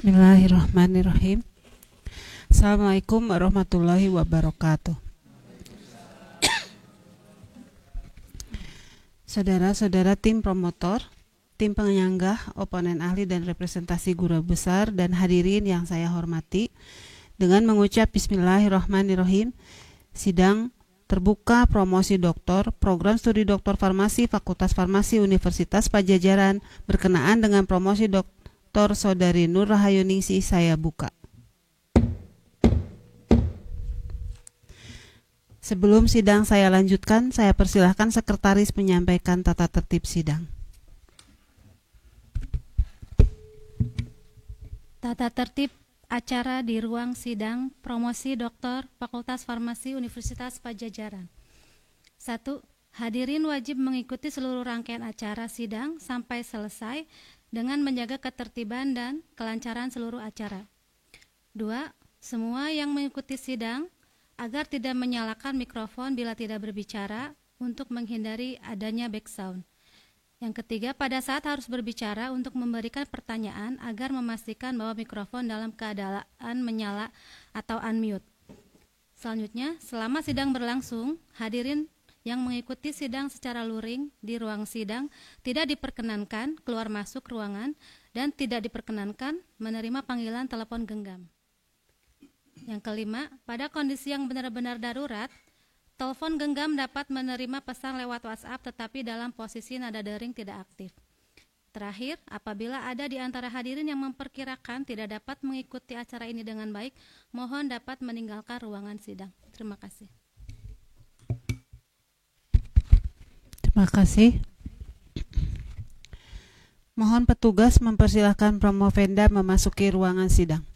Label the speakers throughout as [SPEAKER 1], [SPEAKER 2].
[SPEAKER 1] Bismillahirrahmanirrahim. Assalamualaikum warahmatullahi wabarakatuh. Saudara-saudara tim promotor, tim penyanggah, oponen ahli dan representasi guru besar dan hadirin yang saya hormati, dengan mengucap Bismillahirrahmanirrahim, sidang terbuka promosi doktor, program studi doktor farmasi Fakultas Farmasi Universitas Padjadjaran berkenaan dengan promosi Dr. Saudari Nur Rahayu Ningsih saya buka. Sebelum sidang saya lanjutkan, saya persilahkan sekretaris menyampaikan tata tertib sidang.
[SPEAKER 2] Tata tertib acara di ruang sidang promosi doktor Fakultas Farmasi Universitas Padjadjaran. 1. Hadirin wajib mengikuti seluruh rangkaian acara sidang sampai selesai dengan menjaga ketertiban dan kelancaran seluruh acara. 2. Semua yang mengikuti sidang agar tidak menyalakan mikrofon bila tidak berbicara untuk menghindari adanya background. Yang ketiga, pada saat harus berbicara untuk memberikan pertanyaan agar memastikan bahwa mikrofon dalam keadaan menyala atau unmute. Selanjutnya, selama sidang berlangsung, hadirin yang mengikuti sidang secara luring di ruang sidang tidak diperkenankan keluar masuk ruangan dan tidak diperkenankan menerima panggilan telepon genggam. Yang kelima, pada kondisi yang benar-benar darurat, telepon genggam dapat menerima pesan lewat WhatsApp tetapi dalam posisi nada dering tidak aktif. Terakhir, apabila ada di antara hadirin yang memperkirakan tidak dapat mengikuti acara ini dengan baik, mohon dapat meninggalkan ruangan sidang. Terima kasih.
[SPEAKER 1] Terima kasih. Mohon petugas mempersilahkan Promovenda memasuki ruangan sidang.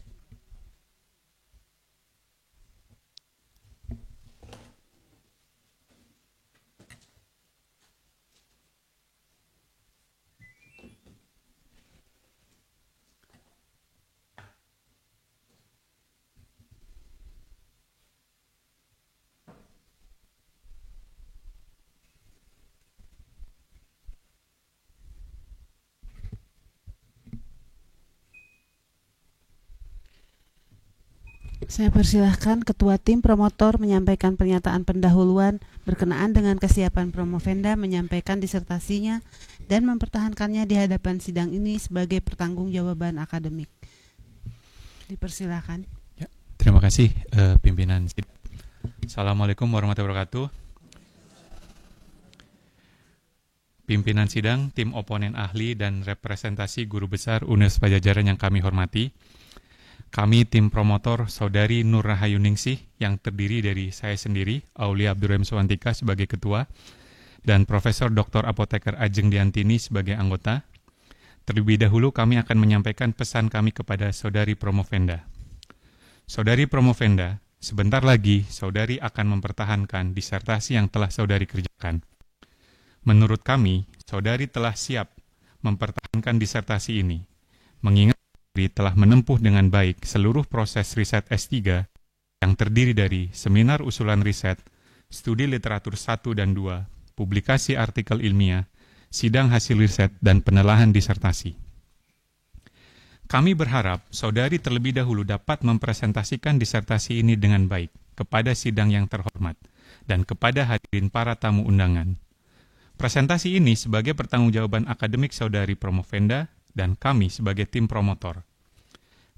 [SPEAKER 1] Saya persilahkan Ketua Tim Promotor menyampaikan pernyataan pendahuluan berkenaan dengan kesiapan Promovenda menyampaikan disertasinya dan mempertahankannya di hadapan sidang ini sebagai pertanggungjawaban akademik. Dipersilahkan.
[SPEAKER 3] Ya, terima kasih pimpinan. Assalamualaikum warahmatullahi wabarakatuh. Pimpinan sidang, tim oponen ahli dan representasi guru besar Universitas Padjadjaran yang kami hormati. Kami tim promotor Saudari Nur Rahayu Ningsih yang terdiri dari saya sendiri, Aulia Abdurrahim Suwantika sebagai ketua, dan Profesor Dr. Apoteker Ajeng Diantini sebagai anggota. Terlebih dahulu kami akan menyampaikan pesan kami kepada Saudari Promovenda. Saudari Promovenda, sebentar lagi Saudari akan mempertahankan disertasi yang telah Saudari kerjakan. Menurut kami, Saudari telah siap mempertahankan disertasi ini, mengingat telah menempuh dengan baik seluruh proses riset S3 yang terdiri dari seminar usulan riset, studi literatur 1 dan 2, publikasi artikel ilmiah, sidang hasil riset, dan penelaahan disertasi. Kami berharap Saudari terlebih dahulu dapat mempresentasikan disertasi ini dengan baik kepada sidang yang terhormat dan kepada hadirin para tamu undangan. Presentasi ini sebagai pertanggungjawaban akademik Saudari Promovenda dan kami sebagai tim promotor.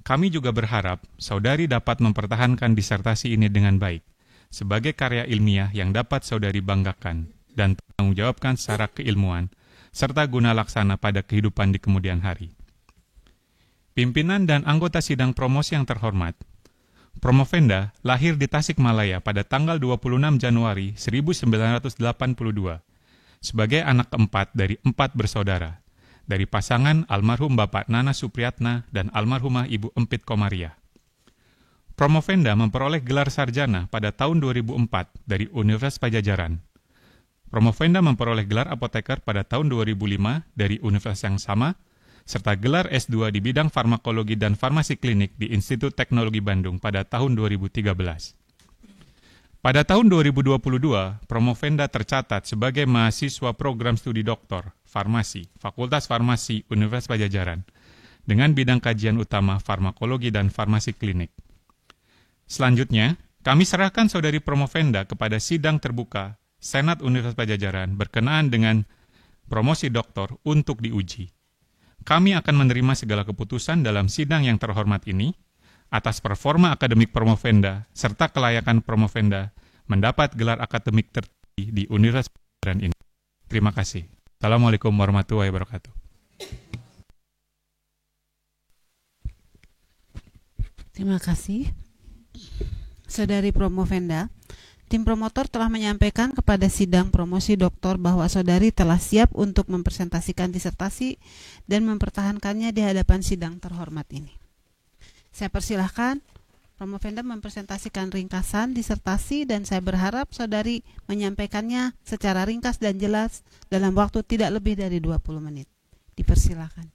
[SPEAKER 3] Kami juga berharap Saudari dapat mempertahankan disertasi ini dengan baik, sebagai karya ilmiah yang dapat Saudari banggakan dan bertanggungjawabkan secara keilmuan, serta guna laksana pada kehidupan di kemudian hari. Pimpinan dan anggota sidang promosi yang terhormat, Promovenda lahir di Tasikmalaya pada tanggal 26 Januari 1982, sebagai anak keempat dari 4 bersaudara, dari pasangan almarhum Bapak Nana Supriyatna dan almarhumah Ibu Empit Komariah. Promovenda memperoleh gelar sarjana pada tahun 2004 dari Universitas Padjadjaran. Promovenda memperoleh gelar apoteker pada tahun 2005 dari universitas yang sama, serta gelar S2 di bidang farmakologi dan farmasi klinik di Institut Teknologi Bandung pada tahun 2013. Pada tahun 2022, Promovenda tercatat sebagai mahasiswa program studi doktor farmasi, Fakultas Farmasi Universitas Padjadjaran, dengan bidang kajian utama farmakologi dan farmasi klinik. Selanjutnya, kami serahkan Saudari Promovenda kepada sidang terbuka Senat Universitas Padjadjaran berkenaan dengan promosi doktor untuk diuji. Kami akan menerima segala keputusan dalam sidang yang terhormat ini atas performa akademik Promovenda serta kelayakan Promovenda mendapat gelar akademik tertinggi di Universitas Padjadjaran ini. Terima kasih. Assalamualaikum warahmatullahi wabarakatuh.
[SPEAKER 1] Terima kasih. Saudari Promovenda, tim promotor telah menyampaikan kepada sidang promosi doktor bahwa saudari telah siap untuk mempresentasikan disertasi dan mempertahankannya di hadapan sidang terhormat ini. Saya persilahkan Promovenda mempresentasikan ringkasan disertasi dan saya berharap saudari menyampaikannya secara ringkas dan jelas dalam waktu tidak lebih dari 20 menit. Dipersilahkan.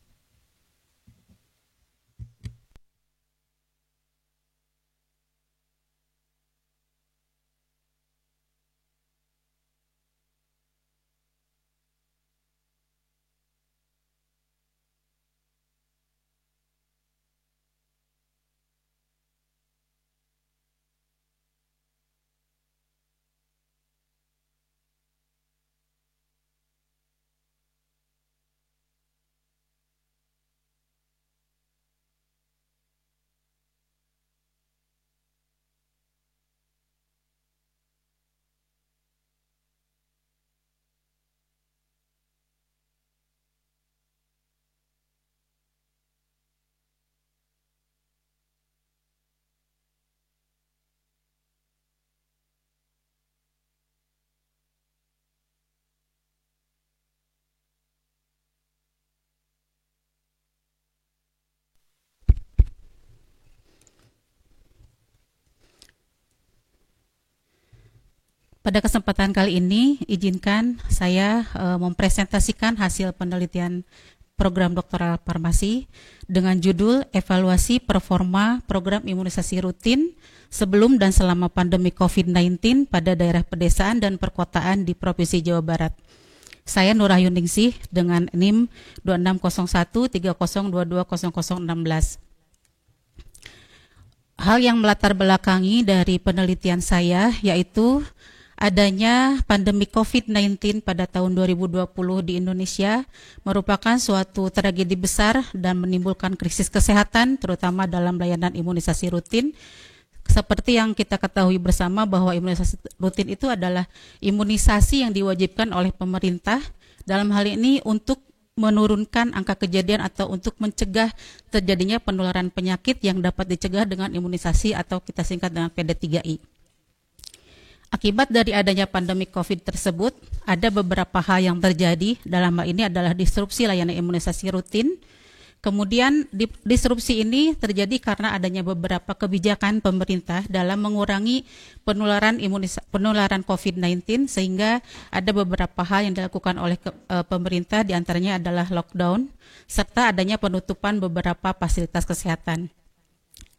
[SPEAKER 4] Pada kesempatan kali ini, izinkan saya mempresentasikan hasil penelitian program doktoral farmasi dengan judul Evaluasi Performa Program Imunisasi Rutin sebelum dan selama pandemi COVID-19 pada daerah pedesaan dan perkotaan di Provinsi Jawa Barat. Saya Nur Rahayuningsih dengan NIM 260130220016. Hal yang melatar belakangi dari penelitian saya yaitu adanya pandemi COVID-19 pada tahun 2020 di Indonesia merupakan suatu tragedi besar dan menimbulkan krisis kesehatan terutama dalam layanan imunisasi rutin. Seperti yang kita ketahui bersama bahwa imunisasi rutin itu adalah imunisasi yang diwajibkan oleh pemerintah dalam hal ini untuk menurunkan angka kejadian atau untuk mencegah terjadinya penularan penyakit yang dapat dicegah dengan imunisasi atau kita singkat dengan PD3I. Akibat dari adanya pandemi COVID tersebut, ada beberapa hal yang terjadi. Dalam hal ini adalah disrupsi layanan imunisasi rutin. Kemudian disrupsi ini terjadi karena adanya beberapa kebijakan pemerintah dalam mengurangi penularan COVID-19, sehingga ada beberapa hal yang dilakukan oleh pemerintah, diantaranya adalah lockdown, serta adanya penutupan beberapa fasilitas kesehatan.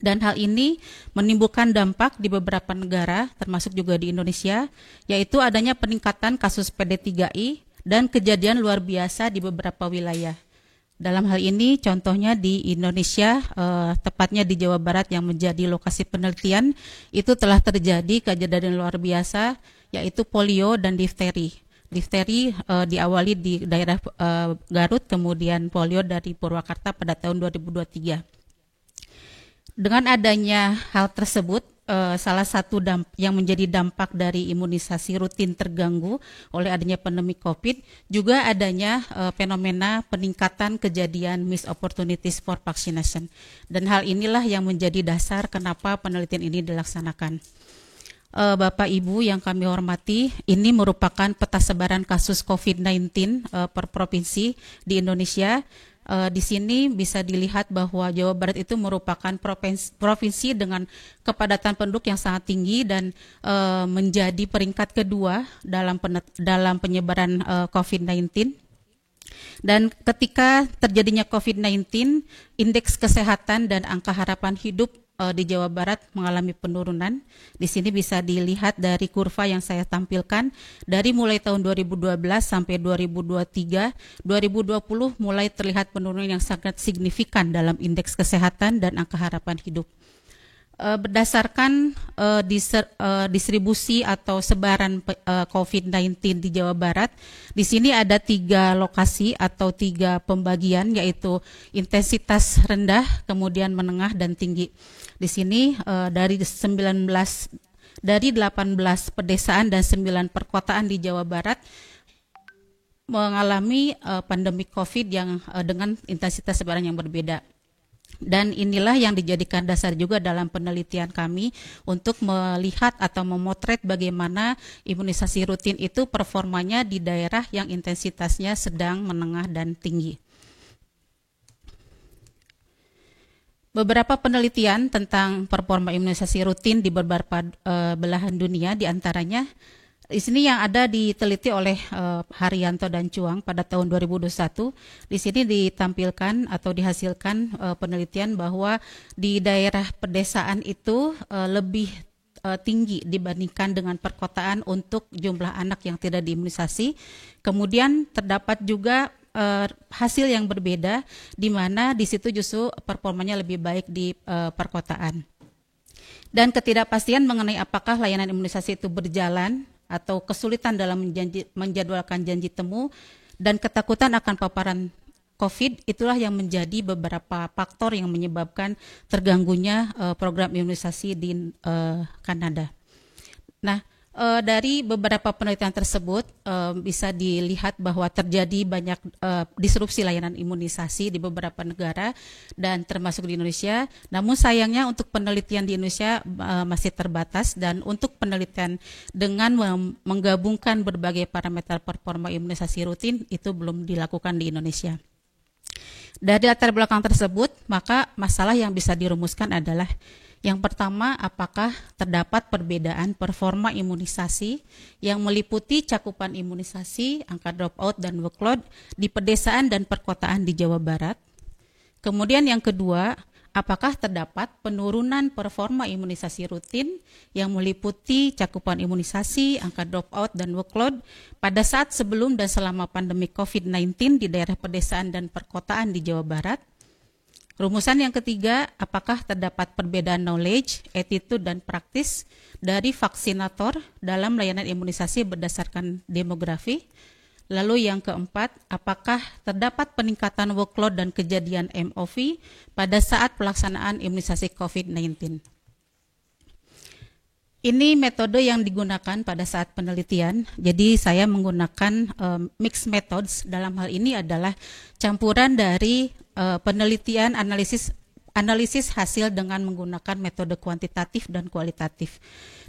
[SPEAKER 4] Dan hal ini menimbulkan dampak di beberapa negara, termasuk juga di Indonesia, yaitu adanya peningkatan kasus PD3I dan kejadian luar biasa di beberapa wilayah. Dalam hal ini, contohnya di Indonesia, tepatnya di Jawa Barat yang menjadi lokasi penelitian, itu telah terjadi kejadian luar biasa, yaitu polio dan difteri. Difteri diawali di daerah Garut, kemudian polio dari Purwakarta pada tahun 2023. Dengan adanya hal tersebut, salah satu yang menjadi dampak dari imunisasi rutin terganggu oleh adanya pandemi COVID, juga adanya fenomena peningkatan kejadian missed opportunities for vaccination. Dan hal inilah yang menjadi dasar kenapa penelitian ini dilaksanakan. Bapak Ibu yang kami hormati, ini merupakan peta sebaran kasus COVID-19 per provinsi di Indonesia. Di sini bisa dilihat bahwa Jawa Barat itu merupakan provinsi dengan kepadatan penduduk yang sangat tinggi dan menjadi peringkat kedua dalam penyebaran COVID-19. Dan ketika terjadinya COVID-19, indeks kesehatan dan angka harapan hidup di Jawa Barat mengalami penurunan. Di sini bisa dilihat dari kurva yang saya tampilkan dari mulai tahun 2012 sampai 2023, 2020 mulai terlihat penurunan yang sangat signifikan dalam indeks kesehatan dan angka harapan hidup. Berdasarkan distribusi atau sebaran COVID-19 di Jawa Barat, di sini ada 3 lokasi atau 3 pembagian, yaitu intensitas rendah, kemudian menengah, dan tinggi. Di sini dari 18 pedesaan dan 9 perkotaan di Jawa Barat mengalami pandemi COVID yang dengan intensitas sebaran yang berbeda. Dan inilah yang dijadikan dasar juga dalam penelitian kami untuk melihat atau memotret bagaimana imunisasi rutin itu performanya di daerah yang intensitasnya sedang, menengah, dan tinggi. Beberapa penelitian tentang performa imunisasi rutin di beberapa belahan dunia, diantaranya di sini yang ada diteliti oleh Haryanto dan Chuang pada tahun 2021. Di sini ditampilkan atau dihasilkan penelitian bahwa di daerah pedesaan itu lebih tinggi dibandingkan dengan perkotaan untuk jumlah anak yang tidak diimunisasi. Kemudian terdapat juga hasil yang berbeda, di mana di situ justru performanya lebih baik di perkotaan. Dan ketidakpastian mengenai apakah layanan imunisasi itu berjalan atau kesulitan dalam menjadwalkan janji temu dan ketakutan akan paparan COVID, itulah yang menjadi beberapa faktor yang menyebabkan terganggunya program imunisasi di Kanada. Nah, dari beberapa penelitian tersebut bisa dilihat bahwa terjadi banyak disrupsi layanan imunisasi di beberapa negara dan termasuk di Indonesia. Namun sayangnya untuk penelitian di Indonesia masih terbatas, dan untuk penelitian dengan menggabungkan berbagai parameter performa imunisasi rutin itu belum dilakukan di Indonesia. Dari latar belakang tersebut, maka masalah yang bisa dirumuskan adalah yang pertama, apakah terdapat perbedaan performa imunisasi yang meliputi cakupan imunisasi, angka dropout, dan workload di pedesaan dan perkotaan di Jawa Barat. Kemudian yang kedua, apakah terdapat penurunan performa imunisasi rutin yang meliputi cakupan imunisasi, angka dropout, dan workload pada saat sebelum dan selama pandemi COVID-19 di daerah pedesaan dan perkotaan di Jawa Barat. Rumusan yang ketiga, apakah terdapat perbedaan knowledge, attitude, dan praktis dari vaksinator dalam layanan imunisasi berdasarkan demografi. Lalu yang keempat, apakah terdapat peningkatan workload dan kejadian MOV pada saat pelaksanaan imunisasi COVID-19. Ini metode yang digunakan pada saat penelitian. Jadi saya menggunakan mixed methods. Dalam hal ini adalah campuran dari penelitian analisis hasil dengan menggunakan metode kuantitatif dan kualitatif.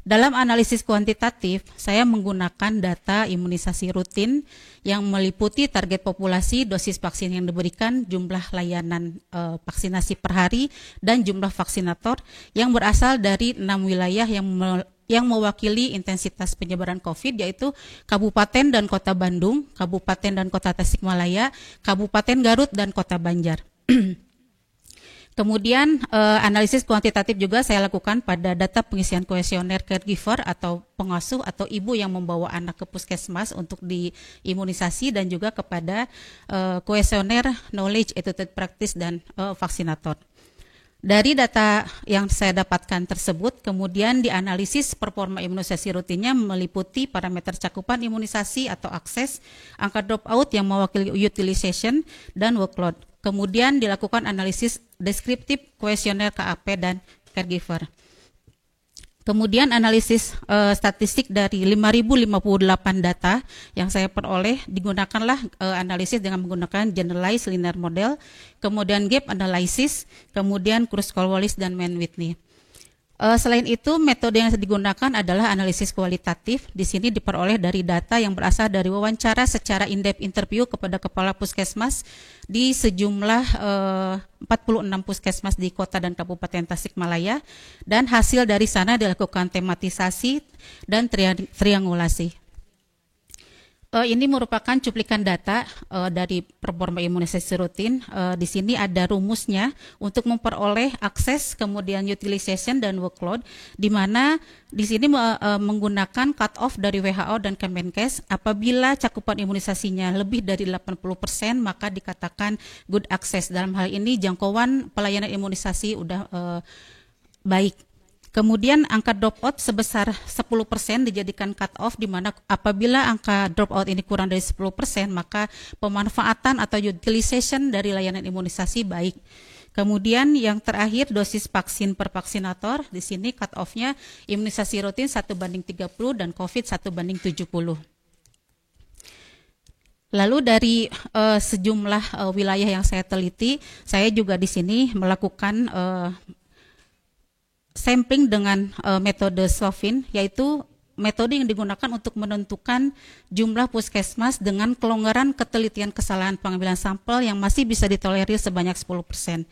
[SPEAKER 4] Dalam analisis kuantitatif, saya menggunakan data imunisasi rutin yang meliputi target populasi, dosis vaksin yang diberikan, jumlah layanan vaksinasi per hari, dan jumlah vaksinator yang berasal dari 6 wilayah yang mewakili intensitas penyebaran COVID, yaitu Kabupaten dan Kota Bandung, Kabupaten dan Kota Tasikmalaya, Kabupaten Garut, dan Kota Banjar. Kemudian analisis kuantitatif juga saya lakukan pada data pengisian kuesioner caregiver atau pengasuh atau ibu yang membawa anak ke puskesmas untuk diimunisasi, dan juga kepada kuesioner knowledge, attitude, practice, dan vaksinator. Dari data yang saya dapatkan tersebut, kemudian dianalisis performa imunisasi rutinnya meliputi parameter cakupan imunisasi atau akses, angka dropout yang mewakili utilization, dan workload. Kemudian dilakukan analisis deskriptif kuesioner KAP dan caregiver. Kemudian analisis statistik dari 5.058 data yang saya peroleh, digunakanlah analisis dengan menggunakan generalized linear model, kemudian gap analysis, kemudian Kruskal-Wallis dan Mann-Whitney. Selain itu, metode yang digunakan adalah analisis kualitatif. Di sini diperoleh dari data yang berasal dari wawancara secara in-depth interview kepada kepala puskesmas di sejumlah 46 puskesmas di kota dan kabupaten Tasikmalaya, dan hasil dari sana dilakukan tematisasi dan triangulasi. Ini merupakan cuplikan data dari performa imunisasi rutin. Di sini ada rumusnya untuk memperoleh akses, kemudian utilization dan workload, di mana di sini menggunakan cut off dari WHO dan Kemenkes. Apabila cakupan imunisasinya lebih dari 80%, maka dikatakan good access. Dalam hal ini jangkauan pelayanan imunisasi udah baik. Kemudian angka dropout sebesar 10% dijadikan cut off, di mana apabila angka dropout ini kurang dari 10%, maka pemanfaatan atau utilization dari layanan imunisasi baik. Kemudian yang terakhir dosis vaksin per vaksinator, di sini cut off-nya imunisasi rutin 1:30 dan COVID 1:70. Lalu dari sejumlah wilayah yang saya teliti, saya juga di sini melakukan sampling dengan metode SWOFIN, yaitu metode yang digunakan untuk menentukan jumlah puskesmas dengan kelonggaran ketelitian kesalahan pengambilan sampel yang masih bisa ditolerir sebanyak 10%.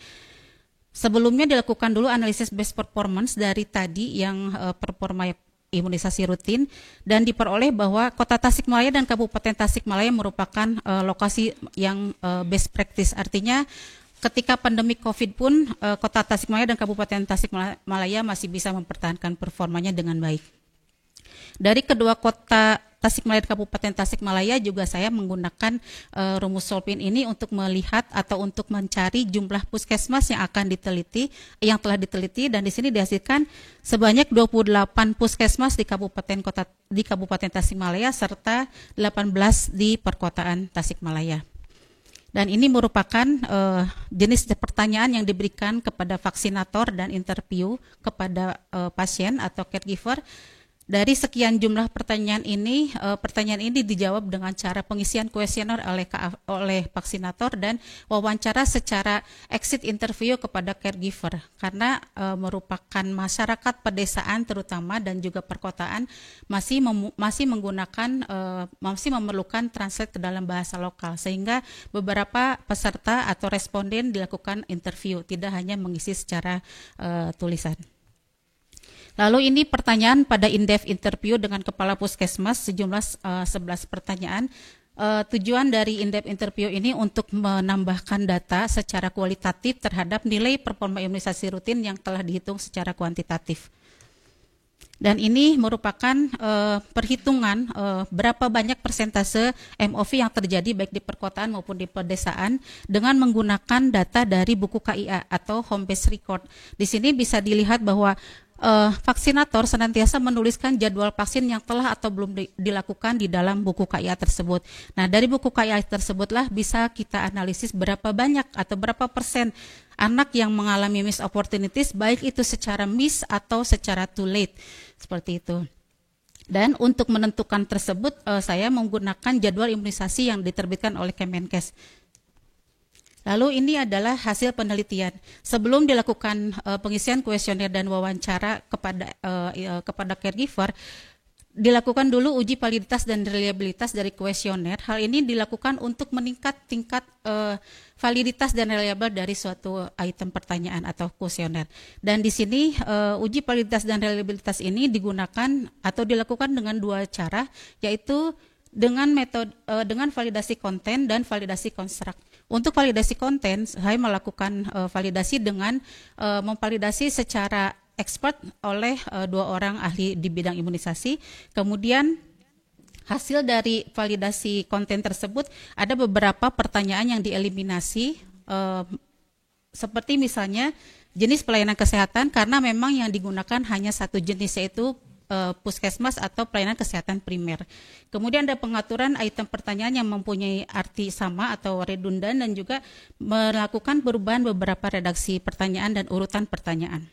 [SPEAKER 4] Sebelumnya dilakukan dulu analisis best performance dari tadi yang performa imunisasi rutin, dan diperoleh bahwa Kota Tasikmalaya dan Kabupaten Tasikmalaya merupakan lokasi yang best practice. Artinya ketika pandemi COVID pun Kota Tasikmalaya dan Kabupaten Tasikmalaya masih bisa mempertahankan performanya dengan baik. Dari kedua kota Tasikmalaya dan Kabupaten Tasikmalaya juga saya menggunakan rumus SWOFIN ini untuk melihat atau untuk mencari jumlah puskesmas yang akan diteliti, yang telah diteliti, dan di sini dihasilkan sebanyak 28 puskesmas di Kabupaten Tasikmalaya serta 18 di perkotaan Tasikmalaya. Dan ini merupakan jenis pertanyaan yang diberikan kepada vaksinator dan interview kepada pasien atau caregiver. Dari sekian jumlah pertanyaan ini dijawab dengan cara pengisian kuesioner oleh vaksinator dan wawancara secara exit interview kepada caregiver, karena merupakan masyarakat pedesaan terutama dan juga perkotaan masih memerlukan translate ke dalam bahasa lokal, sehingga beberapa peserta atau responden dilakukan interview, tidak hanya mengisi secara tulisan. Lalu ini pertanyaan pada in-depth interview dengan Kepala Puskesmas, sejumlah 11 pertanyaan. Tujuan dari in-depth interview ini untuk menambahkan data secara kualitatif terhadap nilai performa imunisasi rutin yang telah dihitung secara kuantitatif. Dan ini merupakan perhitungan berapa banyak persentase MOV yang terjadi baik di perkotaan maupun di pedesaan dengan menggunakan data dari buku KIA atau home based record. Di sini bisa dilihat bahwa vaksinator senantiasa menuliskan jadwal vaksin yang telah atau belum dilakukan di dalam buku KIA tersebut. Nah, dari buku KIA tersebutlah bisa kita analisis berapa banyak atau berapa persen anak yang mengalami missed opportunities, baik itu secara miss atau secara too late, seperti itu. Dan untuk menentukan tersebut, saya menggunakan jadwal imunisasi yang diterbitkan oleh Kemenkes. Lalu ini adalah hasil penelitian. Sebelum dilakukan pengisian kuesioner dan wawancara kepada caregiver, dilakukan dulu uji validitas dan reliabilitas dari kuesioner. Hal ini dilakukan untuk meningkat tingkat validitas dan reliable dari suatu item pertanyaan atau kuesioner. Dan di sini uji validitas dan reliabilitas ini digunakan atau dilakukan dengan dua cara, yaitu dengan metode dengan validasi konten dan validasi konstruk. Untuk validasi konten, saya melakukan validasi dengan memvalidasi secara expert oleh dua orang ahli di bidang imunisasi. Kemudian hasil dari validasi konten tersebut ada beberapa pertanyaan yang dieliminasi, seperti misalnya jenis pelayanan kesehatan, karena memang yang digunakan hanya satu jenis, yaitu puskesmas atau pelayanan kesehatan primer. Kemudian ada pengaturan item pertanyaan yang mempunyai arti sama atau redundan, dan juga melakukan perubahan beberapa redaksi pertanyaan dan urutan pertanyaan.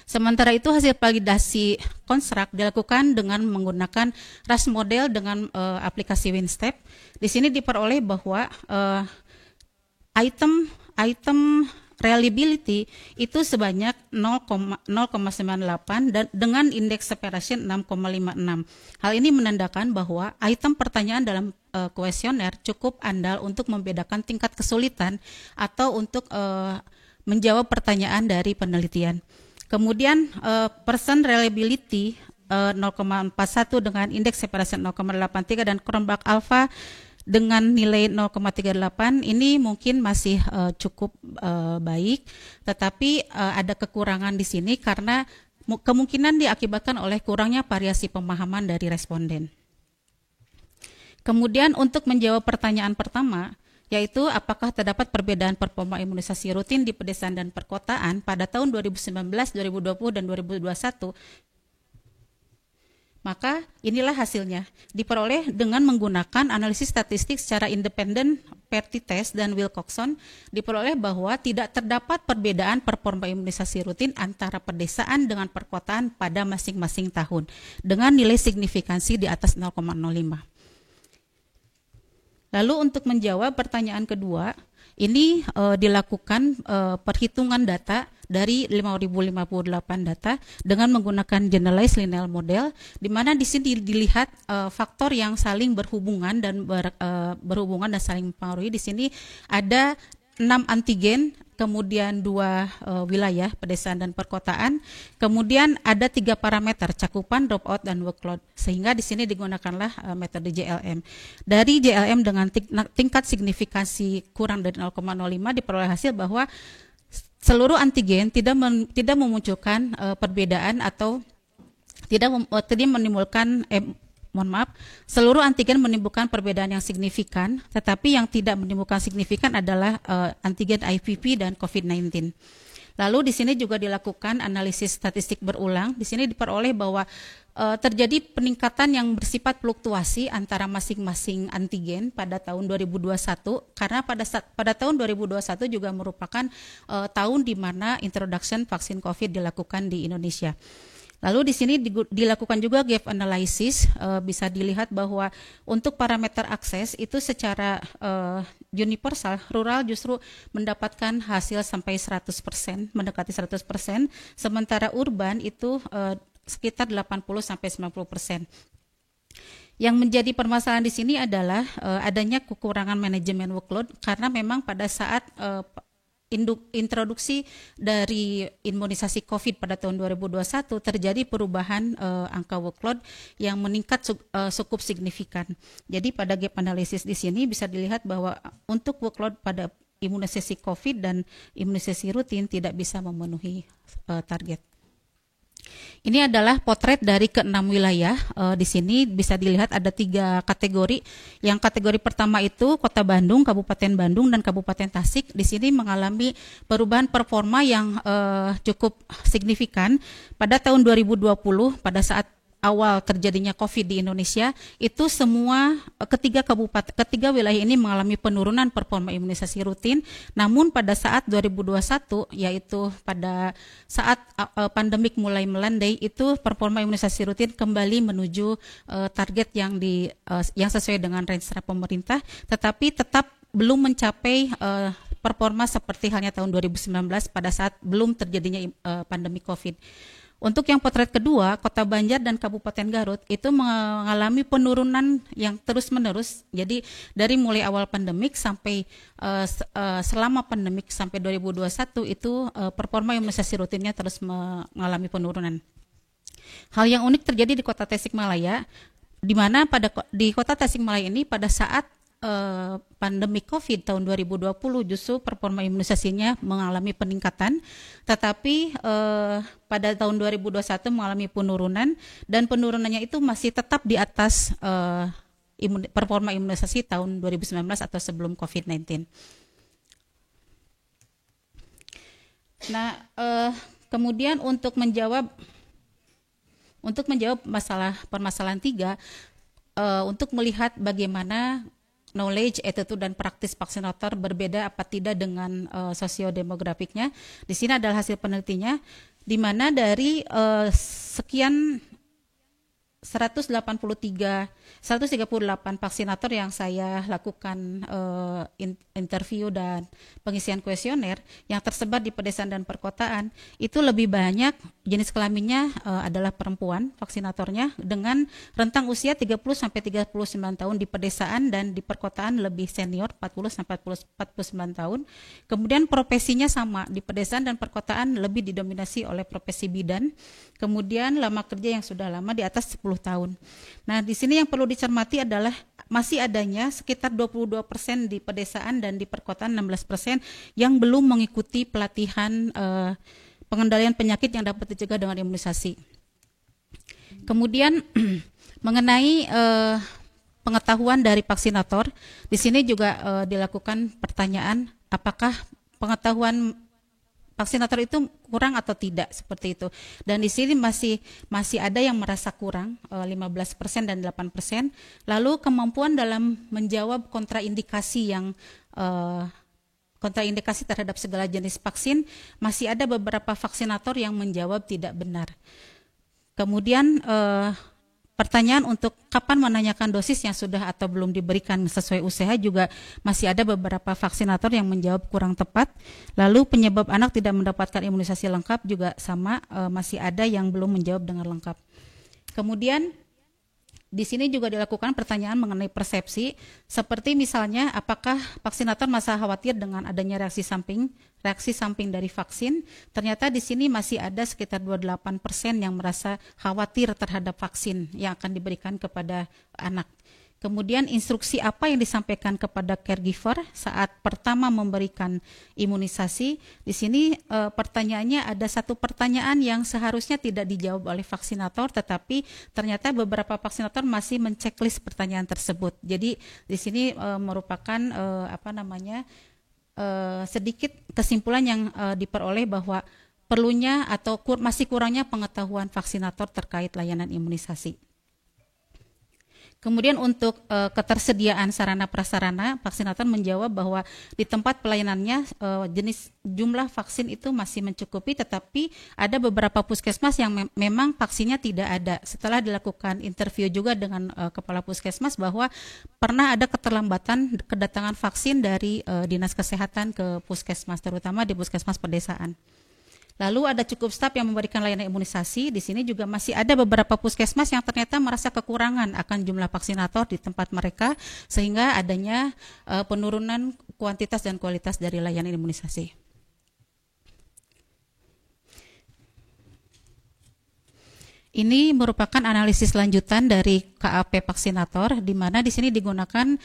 [SPEAKER 4] Sementara itu hasil validasi konstruk dilakukan dengan menggunakan RAS model dengan aplikasi WinStep. Di sini diperoleh bahwa item reliability itu sebanyak 0,98 dan dengan indeks separation 6,56. Hal ini menandakan bahwa item pertanyaan dalam kuesioner cukup andal untuk membedakan tingkat kesulitan atau untuk menjawab pertanyaan dari penelitian. Kemudian person reliability 0,41 dengan indeks separasi 0,83 dan Cronbach alpha dengan nilai 0,38. Ini mungkin masih cukup baik, tetapi ada kekurangan di sini karena kemungkinan diakibatkan oleh kurangnya variasi pemahaman dari responden. Kemudian untuk menjawab pertanyaan pertama, yaitu apakah terdapat perbedaan performa imunisasi rutin di pedesaan dan perkotaan pada tahun 2019, 2020, dan 2021, maka inilah hasilnya. Diperoleh dengan menggunakan analisis statistik secara independen Perti-Test dan Wilcoxon, diperoleh bahwa tidak terdapat perbedaan performa imunisasi rutin antara pedesaan dengan perkotaan pada masing-masing tahun dengan nilai signifikansi di atas 0,05. Lalu untuk menjawab pertanyaan kedua, ini dilakukan perhitungan data dari 5.058 data dengan menggunakan generalized linear model, di mana di sini dilihat faktor yang saling berhubungan dan berhubungan dan saling mempengaruhi. Di sini ada 6 antigen, kemudian 2 wilayah pedesaan dan perkotaan, kemudian ada 3 parameter cakupan, dropout, dan workload, sehingga di sini digunakanlah metode JLM. Dari JLM dengan tingkat signifikansi kurang dari 0,05 diperoleh hasil bahwa seluruh antigen tidak memunculkan perbedaan atau tidak menimbulkan seluruh antigen menimbulkan perbedaan yang signifikan, tetapi yang tidak menimbulkan signifikan adalah antigen IPV dan COVID-19. Lalu di sini juga dilakukan analisis statistik berulang. Di sini diperoleh bahwa terjadi peningkatan yang bersifat fluktuasi antara masing-masing antigen pada tahun 2021, karena pada tahun 2021 juga merupakan tahun di mana introduction vaksin COVID dilakukan di Indonesia. Lalu di sini dilakukan juga gap analysis, bisa dilihat bahwa untuk parameter akses itu secara universal, rural justru mendapatkan hasil sampai 100%, mendekati 100%, sementara urban itu sekitar 80-90%. Yang menjadi permasalahan di sini adalah adanya kekurangan manajemen workload, karena memang pada saat introduksi dari imunisasi COVID pada tahun 2021 terjadi perubahan angka workload yang meningkat cukup signifikan. Jadi pada gap analysis di sini bisa dilihat bahwa untuk workload pada imunisasi COVID dan imunisasi rutin tidak bisa memenuhi target. Ini adalah potret dari ke-6 wilayah. Di sini bisa dilihat ada 3 kategori. Yang kategori pertama itu Kota Bandung, Kabupaten Bandung, dan Kabupaten Tasik. Di sini mengalami perubahan performa yang cukup signifikan. Pada tahun 2020, pada saat awal terjadinya COVID di Indonesia, itu semua ketiga wilayah ini mengalami penurunan performa imunisasi rutin. Namun pada saat 2021, yaitu pada saat pandemik mulai melandai, itu performa imunisasi rutin kembali menuju target yang sesuai dengan range pemerintah, tetapi tetap belum mencapai performa seperti halnya tahun 2019 pada saat belum terjadinya pandemi COVID. Untuk yang potret kedua, Kota Banjar dan Kabupaten Garut itu mengalami penurunan yang terus-menerus. Jadi dari mulai awal pandemik sampai selama pandemik sampai 2021 itu performa imunisasi rutinnya terus mengalami penurunan. Hal yang unik terjadi di Kota Tasikmalaya, di mana di Kota Tasikmalaya ini pada saat pandemi COVID tahun 2020 justru performa imunisasinya mengalami peningkatan, tetapi pada tahun 2021 mengalami penurunan, dan penurunannya itu masih tetap di atas performa imunisasi tahun 2019 atau sebelum COVID-19. Nah, kemudian untuk menjawab permasalahan 3, untuk melihat bagaimana knowledge, attitude, dan praktis vaksinator berbeda apa tidak dengan sosiodemografiknya. Di sini adalah hasil penelitiannya, di mana dari sekian 138 vaksinator yang saya lakukan interview dan pengisian kuesioner yang tersebar di pedesaan dan perkotaan, itu lebih banyak jenis kelaminnya adalah perempuan vaksinatornya dengan rentang usia 30 sampai 39 tahun di pedesaan, dan di perkotaan lebih senior 40 sampai 49 tahun. Kemudian profesinya sama, di pedesaan dan perkotaan lebih didominasi oleh profesi bidan. Kemudian lama kerja yang sudah lama di atas 10 tahun. Nah, di sini yang perlu dicermati adalah masih adanya sekitar 22% di pedesaan dan di perkotaan 16% yang belum mengikuti pelatihan pengendalian penyakit yang dapat dicegah dengan imunisasi. Kemudian mengenai pengetahuan dari vaksinator, di sini juga dilakukan pertanyaan apakah pengetahuan vaksinator itu kurang atau tidak, seperti itu. Dan di sini masih ada yang merasa kurang, 15% dan 8%. Lalu kemampuan dalam menjawab kontraindikasi kontraindikasi terhadap segala jenis vaksin, masih ada beberapa vaksinator yang menjawab tidak benar. Kemudian pertanyaan untuk kapan menanyakan dosis yang sudah atau belum diberikan sesuai usia juga masih ada beberapa vaksinator yang menjawab kurang tepat. Lalu penyebab anak tidak mendapatkan imunisasi lengkap juga sama, masih ada yang belum menjawab dengan lengkap. Kemudian di sini juga dilakukan pertanyaan mengenai persepsi, seperti misalnya apakah vaksinator merasa khawatir dengan adanya reaksi samping dari vaksin. Ternyata di sini masih ada sekitar 28% yang merasa khawatir terhadap vaksin yang akan diberikan kepada anak. Kemudian instruksi apa yang disampaikan kepada caregiver saat pertama memberikan imunisasi. Di sini pertanyaannya ada satu pertanyaan yang seharusnya tidak dijawab oleh vaksinator, tetapi ternyata beberapa vaksinator masih menceklis pertanyaan tersebut. Jadi di sini merupakan sedikit kesimpulan yang diperoleh bahwa perlunya atau masih kurangnya pengetahuan vaksinator terkait layanan imunisasi. Kemudian untuk ketersediaan sarana prasarana, vaksinator menjawab bahwa di tempat pelayanannya jumlah vaksin itu masih mencukupi, tetapi ada beberapa puskesmas yang memang vaksinnya tidak ada. Setelah dilakukan interview juga dengan kepala puskesmas bahwa pernah ada keterlambatan kedatangan vaksin dari dinas kesehatan ke puskesmas, terutama di puskesmas pedesaan. Lalu ada cukup staf yang memberikan layanan imunisasi. Di sini juga masih ada beberapa puskesmas yang ternyata merasa kekurangan akan jumlah vaksinator di tempat mereka, sehingga adanya penurunan kuantitas dan kualitas dari layanan imunisasi. Ini merupakan analisis lanjutan dari KAP vaksinator, di mana di sini digunakan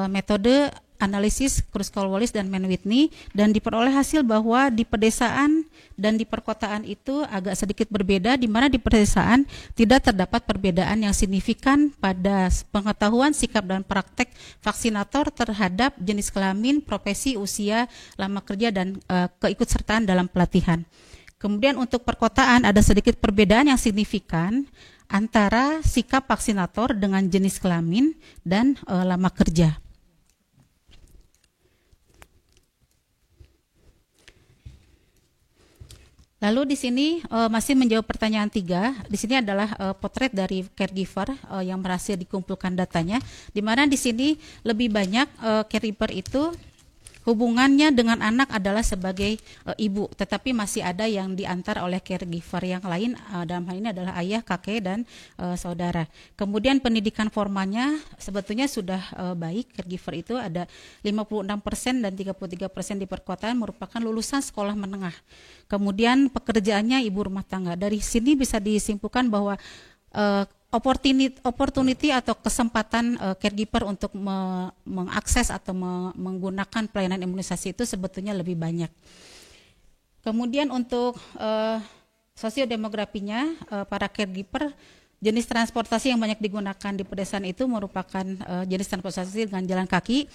[SPEAKER 4] metode analisis Kruskal-Wallis dan Mann-Whitney, dan diperoleh hasil bahwa di pedesaan dan di perkotaan itu agak sedikit berbeda, di mana di pedesaan tidak terdapat perbedaan yang signifikan pada pengetahuan, sikap, dan praktek vaksinator terhadap jenis kelamin, profesi, usia, lama kerja, dan keikutsertaan dalam pelatihan. Kemudian untuk perkotaan ada sedikit perbedaan yang signifikan antara sikap vaksinator dengan jenis kelamin dan lama kerja. Lalu di sini masih menjawab pertanyaan 3. Di sini adalah potret dari caregiver yang berhasil dikumpulkan datanya, di mana di sini lebih banyak caregiver itu hubungannya dengan anak adalah sebagai ibu, tetapi masih ada yang diantar oleh caregiver yang lain, dalam hal ini adalah ayah, kakek, dan saudara. Kemudian pendidikan formalnya sebetulnya sudah baik, caregiver itu ada 56% dan 33% di perkotaan merupakan lulusan sekolah menengah. Kemudian pekerjaannya ibu rumah tangga. Dari sini bisa disimpulkan bahwa opportunity atau kesempatan caregiver untuk mengakses atau menggunakan pelayanan imunisasi itu sebetulnya lebih banyak. Kemudian untuk sosiodemografinya, para caregiver, jenis transportasi yang banyak digunakan di pedesaan itu merupakan jenis transportasi dengan jalan kaki.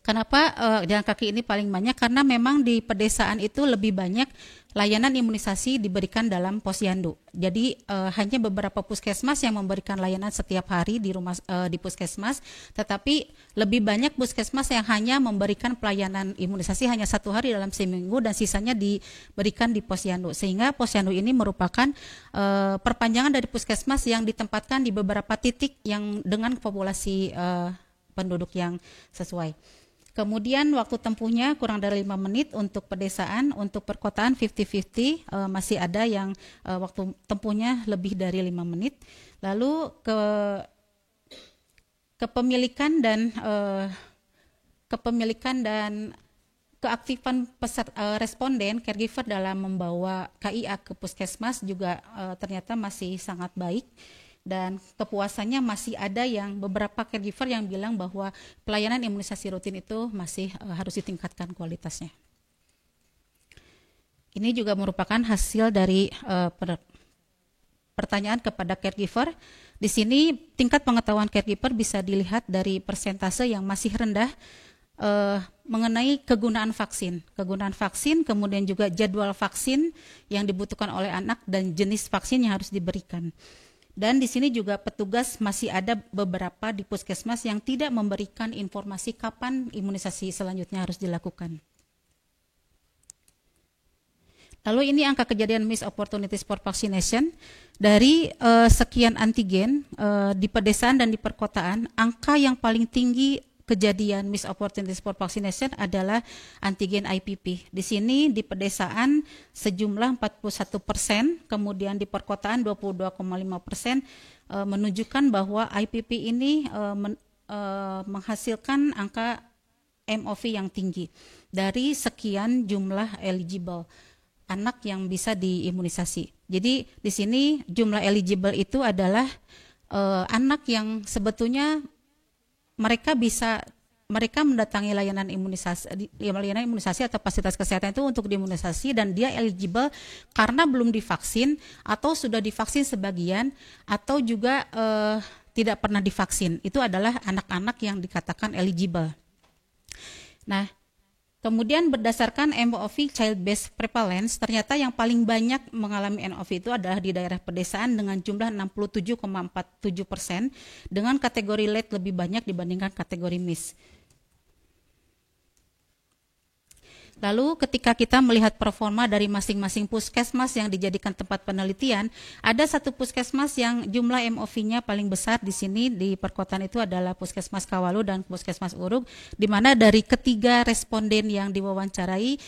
[SPEAKER 4] Kenapa jalan kaki ini paling banyak? Karena memang di pedesaan itu lebih banyak layanan imunisasi diberikan dalam posyandu. Jadi hanya beberapa puskesmas yang memberikan layanan setiap hari di di puskesmas, tetapi lebih banyak puskesmas yang hanya memberikan pelayanan imunisasi hanya 1 hari dalam seminggu dan sisanya diberikan di posyandu. Sehingga posyandu ini merupakan perpanjangan dari puskesmas yang ditempatkan di beberapa titik yang dengan populasi penduduk yang sesuai. Kemudian waktu tempuhnya kurang dari 5 menit untuk pedesaan, untuk perkotaan 50-50, masih ada yang waktu tempuhnya lebih dari 5 menit. Lalu kepemilikan dan keaktifan responden caregiver dalam membawa KIA ke puskesmas juga ternyata masih sangat baik. Dan kepuasannya masih ada yang beberapa caregiver yang bilang bahwa pelayanan imunisasi rutin itu masih harus ditingkatkan kualitasnya. Ini juga merupakan hasil dari pertanyaan kepada caregiver. Di sini tingkat pengetahuan caregiver bisa dilihat dari persentase yang masih rendah mengenai kegunaan vaksin, kemudian juga jadwal vaksin yang dibutuhkan oleh anak dan jenis vaksin yang harus diberikan. Dan di sini juga petugas masih ada beberapa di puskesmas yang tidak memberikan informasi kapan imunisasi selanjutnya harus dilakukan. Lalu ini angka kejadian missed opportunities for vaccination. Dari sekian antigen di pedesaan dan di perkotaan, angka yang paling tinggi kejadian missed opportunities for vaccination adalah antigen IPP. Di sini di pedesaan sejumlah 41%, kemudian di perkotaan 22,5%, menunjukkan bahwa IPP ini menghasilkan angka MOV yang tinggi dari sekian jumlah eligible anak yang bisa diimunisasi. Jadi di sini jumlah eligible itu adalah anak yang sebetulnya mereka mendatangi layanan imunisasi atau fasilitas kesehatan itu untuk diimunisasi dan dia eligible karena belum divaksin atau sudah divaksin sebagian atau juga tidak pernah divaksin. Itu adalah anak-anak yang dikatakan eligible. Nah, kemudian berdasarkan MOV child-based prevalence, ternyata yang paling banyak mengalami MOV itu adalah di daerah pedesaan dengan jumlah 67,47% dengan kategori late lebih banyak dibandingkan kategori miss. Lalu ketika kita melihat performa dari masing-masing puskesmas yang dijadikan tempat penelitian, ada satu puskesmas yang jumlah MOV-nya paling besar di sini di perkotaan itu adalah Puskesmas Kawalu dan Puskesmas Urug, di mana dari ketiga responden yang diwawancarai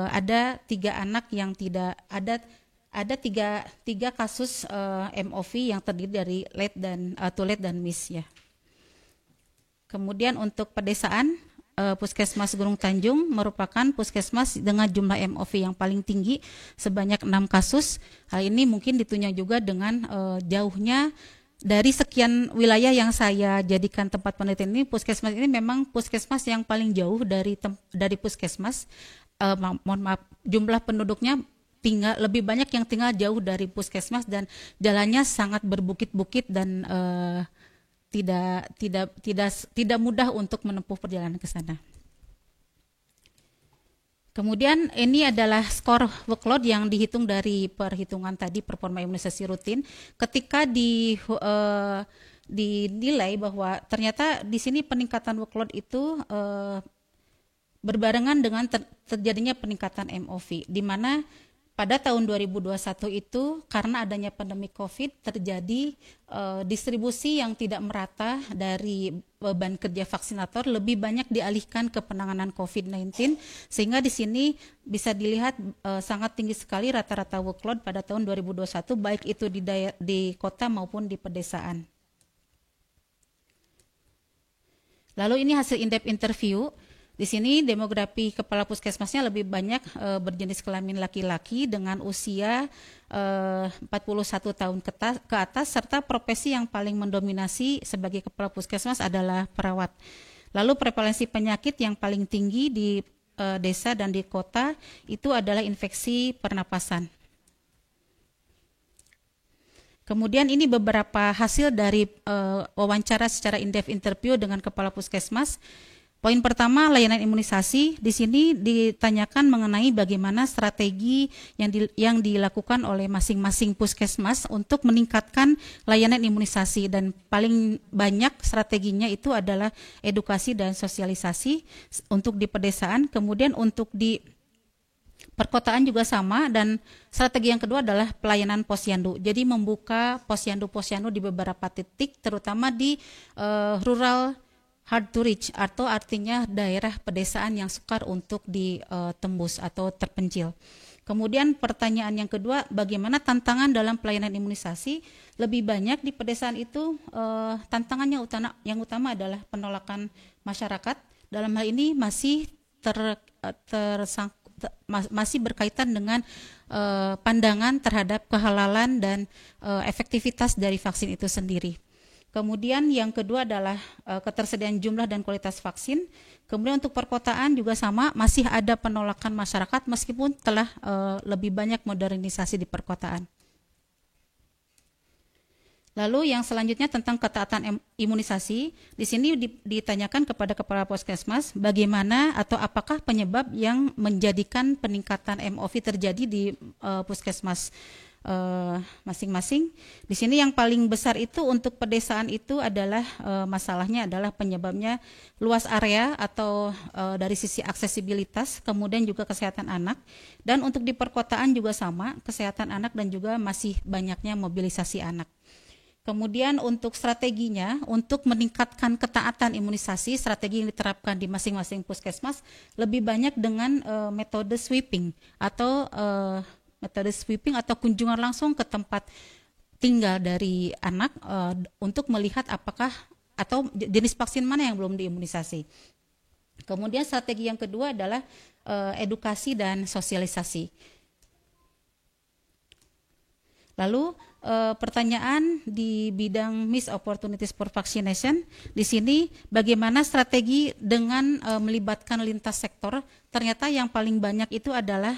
[SPEAKER 4] ada 3 anak yang tidak ada tiga kasus MOV yang terdiri dari late dan miss ya. Kemudian untuk pedesaan, Puskesmas Gunung Tanjung merupakan puskesmas dengan jumlah MOV yang paling tinggi sebanyak 6 kasus. Hal ini mungkin ditunjang juga dengan jauhnya dari sekian wilayah yang saya jadikan tempat penelitian ini. Puskesmas ini memang puskesmas yang paling jauh dari puskesmas. Jumlah penduduknya lebih banyak yang tinggal jauh dari puskesmas dan jalannya sangat berbukit-bukit dan tidak mudah untuk menempuh perjalanan ke sana. Kemudian ini adalah skor workload yang dihitung dari perhitungan tadi performa imunisasi rutin. Ketika dinilai bahwa ternyata di sini peningkatan workload itu berbarengan dengan terjadinya peningkatan MOV, di mana pada tahun 2021 itu karena adanya pandemi COVID terjadi distribusi yang tidak merata dari beban kerja vaksinator, lebih banyak dialihkan ke penanganan COVID-19 sehingga di sini bisa dilihat sangat tinggi sekali rata-rata workload pada tahun 2021 baik itu di kota maupun di pedesaan. Lalu ini hasil in-depth interview. Di sini demografi kepala puskesmasnya lebih banyak berjenis kelamin laki-laki dengan usia 41 tahun ke atas serta profesi yang paling mendominasi sebagai kepala puskesmas adalah perawat. Lalu prevalensi penyakit yang paling tinggi di desa dan di kota itu adalah infeksi pernapasan. Kemudian ini beberapa hasil dari wawancara secara in-depth interview dengan kepala puskesmas. Poin pertama, layanan imunisasi. Di sini ditanyakan mengenai bagaimana strategi yang dilakukan oleh masing-masing puskesmas untuk meningkatkan layanan imunisasi, dan paling banyak strateginya itu adalah edukasi dan sosialisasi untuk di pedesaan. Kemudian untuk di perkotaan juga sama, dan strategi yang kedua adalah pelayanan posyandu. Jadi membuka posyandu-posyandu di beberapa titik, terutama di rural hard to reach, atau artinya daerah pedesaan yang sukar untuk ditembus atau terpencil. Kemudian pertanyaan yang kedua, bagaimana tantangan dalam pelayanan imunisasi? Lebih banyak di pedesaan itu tantangannya yang utama adalah penolakan masyarakat. Dalam hal ini masih masih berkaitan dengan pandangan terhadap kehalalan dan efektivitas dari vaksin itu sendiri. Kemudian yang kedua adalah ketersediaan jumlah dan kualitas vaksin. Kemudian untuk perkotaan juga sama, masih ada penolakan masyarakat meskipun telah lebih banyak modernisasi di perkotaan. Lalu yang selanjutnya tentang ketaatan imunisasi. Di sini ditanyakan kepada kepala puskesmas bagaimana atau apakah penyebab yang menjadikan peningkatan MOV terjadi di puskesmas masing-masing. Di sini yang paling besar itu untuk pedesaan itu adalah masalahnya adalah penyebabnya luas area atau dari sisi aksesibilitas, kemudian juga kesehatan anak, dan untuk di perkotaan juga sama, kesehatan anak dan juga masih banyaknya mobilisasi anak. Kemudian untuk strateginya, untuk meningkatkan ketaatan imunisasi, strategi yang diterapkan di masing-masing puskesmas lebih banyak dengan metode sweeping atau kunjungan langsung ke tempat tinggal dari anak untuk melihat apakah atau jenis vaksin mana yang belum diimunisasi. Kemudian strategi yang kedua adalah edukasi dan sosialisasi. Lalu pertanyaan di bidang missed opportunities for vaccination, di sini bagaimana strategi dengan melibatkan lintas sektor. Ternyata yang paling banyak itu adalah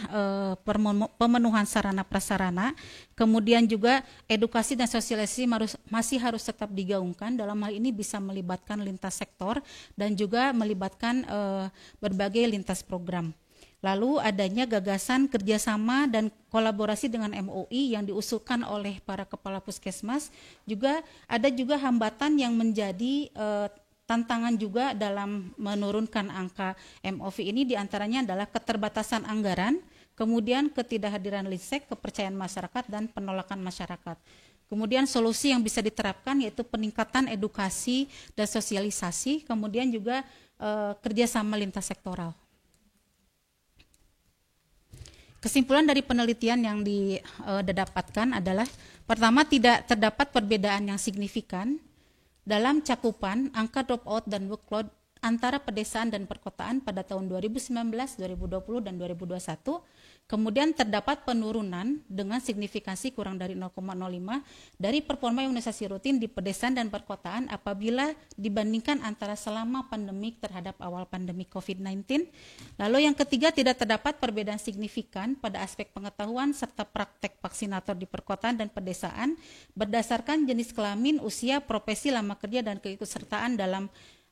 [SPEAKER 4] pemenuhan sarana prasarana, kemudian juga edukasi dan sosialisasi masih harus tetap digaungkan. Dalam hal ini bisa melibatkan lintas sektor dan juga melibatkan berbagai lintas program. Lalu adanya gagasan kerjasama dan kolaborasi dengan MUI yang diusulkan oleh para kepala puskesmas. Juga ada juga hambatan yang menjadi tantangan juga dalam menurunkan angka MOV ini, diantaranya adalah keterbatasan anggaran, kemudian ketidakhadiran LISEK, kepercayaan masyarakat, dan penolakan masyarakat. Kemudian solusi yang bisa diterapkan yaitu peningkatan edukasi dan sosialisasi, kemudian juga kerjasama lintas sektoral. Kesimpulan dari penelitian yang didapatkan adalah, pertama, tidak terdapat perbedaan yang signifikan dalam cakupan angka dropout dan workload antara pedesaan dan perkotaan pada tahun 2019, 2020, dan 2021. Kemudian terdapat penurunan dengan signifikansi kurang dari 0,05 dari performa imunisasi rutin di pedesaan dan perkotaan apabila dibandingkan antara selama pandemik terhadap awal pandemi COVID-19. Lalu yang ketiga, tidak terdapat perbedaan signifikan pada aspek pengetahuan serta praktek vaksinator di perkotaan dan pedesaan berdasarkan jenis kelamin, usia, profesi, lama kerja, dan keikutsertaan dalam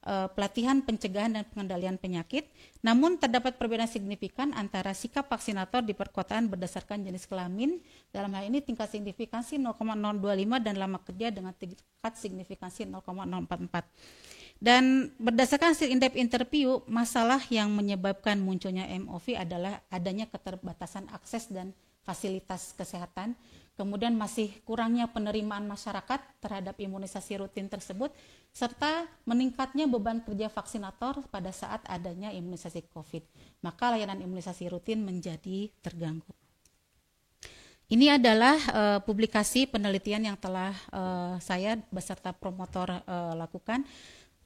[SPEAKER 4] pelatihan pencegahan dan pengendalian penyakit. Namun terdapat perbedaan signifikan antara sikap vaksinator di perkotaan berdasarkan jenis kelamin. Dalam hal ini tingkat signifikansi 0,025 dan lama kerja dengan tingkat signifikansi 0,044. Dan berdasarkan hasil in-depth interview, masalah yang menyebabkan munculnya MOV adalah adanya keterbatasan akses dan fasilitas kesehatan, kemudian masih kurangnya penerimaan masyarakat terhadap imunisasi rutin tersebut, serta meningkatnya beban kerja vaksinator pada saat adanya imunisasi COVID. Maka layanan imunisasi rutin menjadi terganggu. Ini adalah publikasi penelitian yang telah saya beserta promotor lakukan.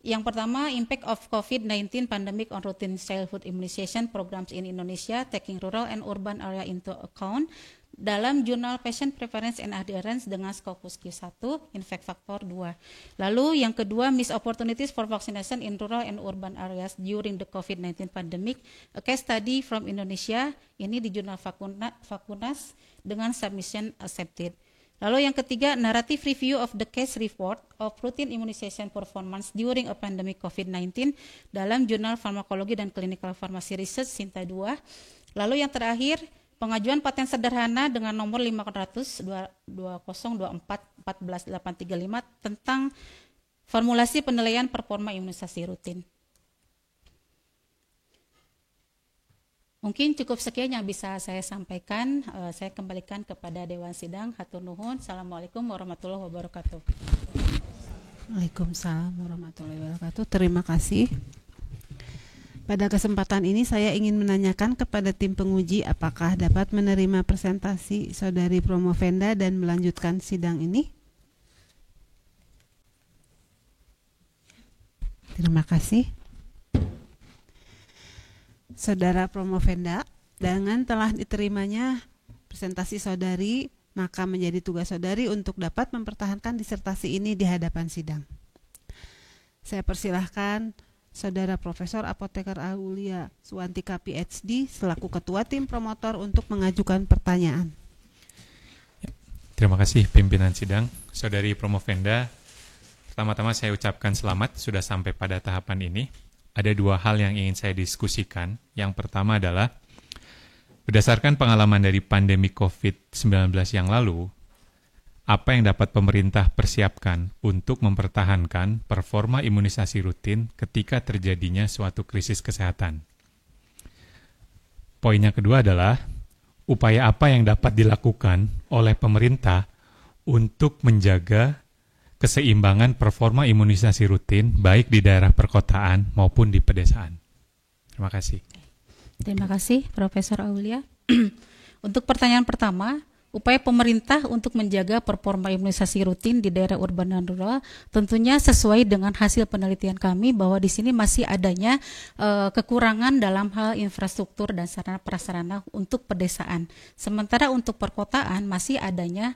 [SPEAKER 4] Yang pertama, Impact of COVID-19 Pandemic on Routine Childhood Immunization Programs in Indonesia, Taking Rural and Urban Area into Account, dalam jurnal Patient Preference and Adherence dengan Scopus Q1, Infect Factor 2. Lalu yang kedua, Missed Opportunities for Vaccination in Rural and Urban Areas During the COVID-19 Pandemic, a case study from Indonesia, ini di jurnal Vakunas dengan submission accepted. Lalu yang ketiga, narrative review of the case report of routine immunization performance during a pandemic COVID-19 dalam Jurnal Farmakologi dan Clinical Pharmacy Research Sinta 2. Lalu yang terakhir, pengajuan paten sederhana dengan nomor 500-2024-14835 tentang formulasi penilaian performa imunisasi rutin. Mungkin cukup sekian yang bisa saya sampaikan. Saya kembalikan kepada Dewan Sidang. Hatur nuhun. Assalamualaikum warahmatullahi wabarakatuh.
[SPEAKER 1] Waalaikumsalam warahmatullahi wabarakatuh. Terima kasih. Pada kesempatan ini saya ingin menanyakan kepada tim penguji apakah dapat menerima presentasi Saudari Promovenda dan melanjutkan sidang ini. Terima kasih. Saudara Promovenda, dengan telah diterimanya presentasi saudari, maka menjadi tugas saudari untuk dapat mempertahankan disertasi ini di hadapan sidang. Saya persilahkan Saudara Profesor Apoteker Aulia Suwantika PhD selaku Ketua Tim Promotor untuk mengajukan pertanyaan.
[SPEAKER 3] Terima kasih pimpinan sidang. Saudari Promovenda, pertama-tama saya ucapkan selamat sudah sampai pada tahapan ini. Ada dua hal yang ingin saya diskusikan. Yang pertama adalah berdasarkan pengalaman dari pandemi COVID-19 yang lalu, apa yang dapat pemerintah persiapkan untuk mempertahankan performa imunisasi rutin ketika terjadinya suatu krisis kesehatan. Poin yang kedua adalah upaya apa yang dapat dilakukan oleh pemerintah untuk menjaga keseimbangan performa imunisasi rutin baik di daerah perkotaan maupun di pedesaan. Terima kasih.
[SPEAKER 4] Terima kasih Profesor Aulia. Untuk pertanyaan pertama, upaya pemerintah untuk menjaga performa imunisasi rutin di daerah urban dan rural tentunya sesuai dengan hasil penelitian kami bahwa di sini masih adanya kekurangan dalam hal infrastruktur dan sarana prasarana untuk pedesaan. Sementara untuk perkotaan masih adanya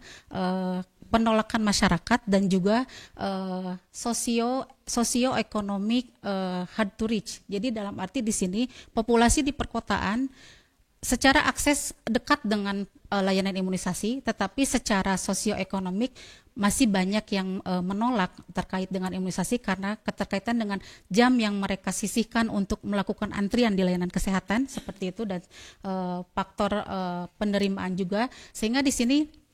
[SPEAKER 4] penolakan masyarakat dan juga socio-economic hard to reach. Jadi dalam arti di sini populasi di perkotaan secara akses dekat dengan layanan imunisasi, tetapi secara sosioekonomik masih banyak yang menolak terkait dengan imunisasi karena keterkaitan dengan jam yang mereka sisihkan untuk melakukan antrian di layanan kesehatan seperti itu dan faktor penerimaan juga, sehingga di sini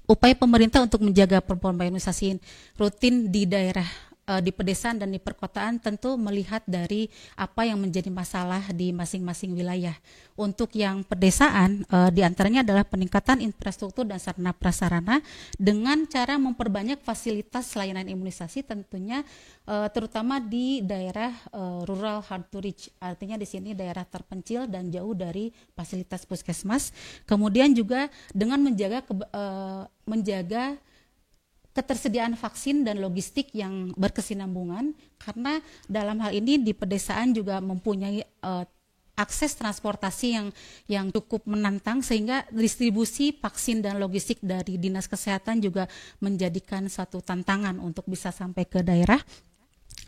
[SPEAKER 4] upaya pemerintah untuk menjaga performa imunisasi rutin di daerah di pedesaan dan di perkotaan tentu melihat dari apa yang menjadi masalah di masing-masing wilayah. Untuk yang pedesaan diantaranya adalah peningkatan infrastruktur dan sarana prasarana dengan cara memperbanyak fasilitas layanan imunisasi tentunya terutama di daerah rural hard to reach, artinya di sini daerah terpencil dan jauh dari fasilitas puskesmas. Kemudian juga dengan menjaga ketersediaan vaksin dan logistik yang berkesinambungan, karena dalam hal ini di pedesaan juga mempunyai akses transportasi yang cukup menantang, sehingga distribusi vaksin dan logistik dari Dinas Kesehatan juga menjadikan satu tantangan untuk bisa sampai ke daerah.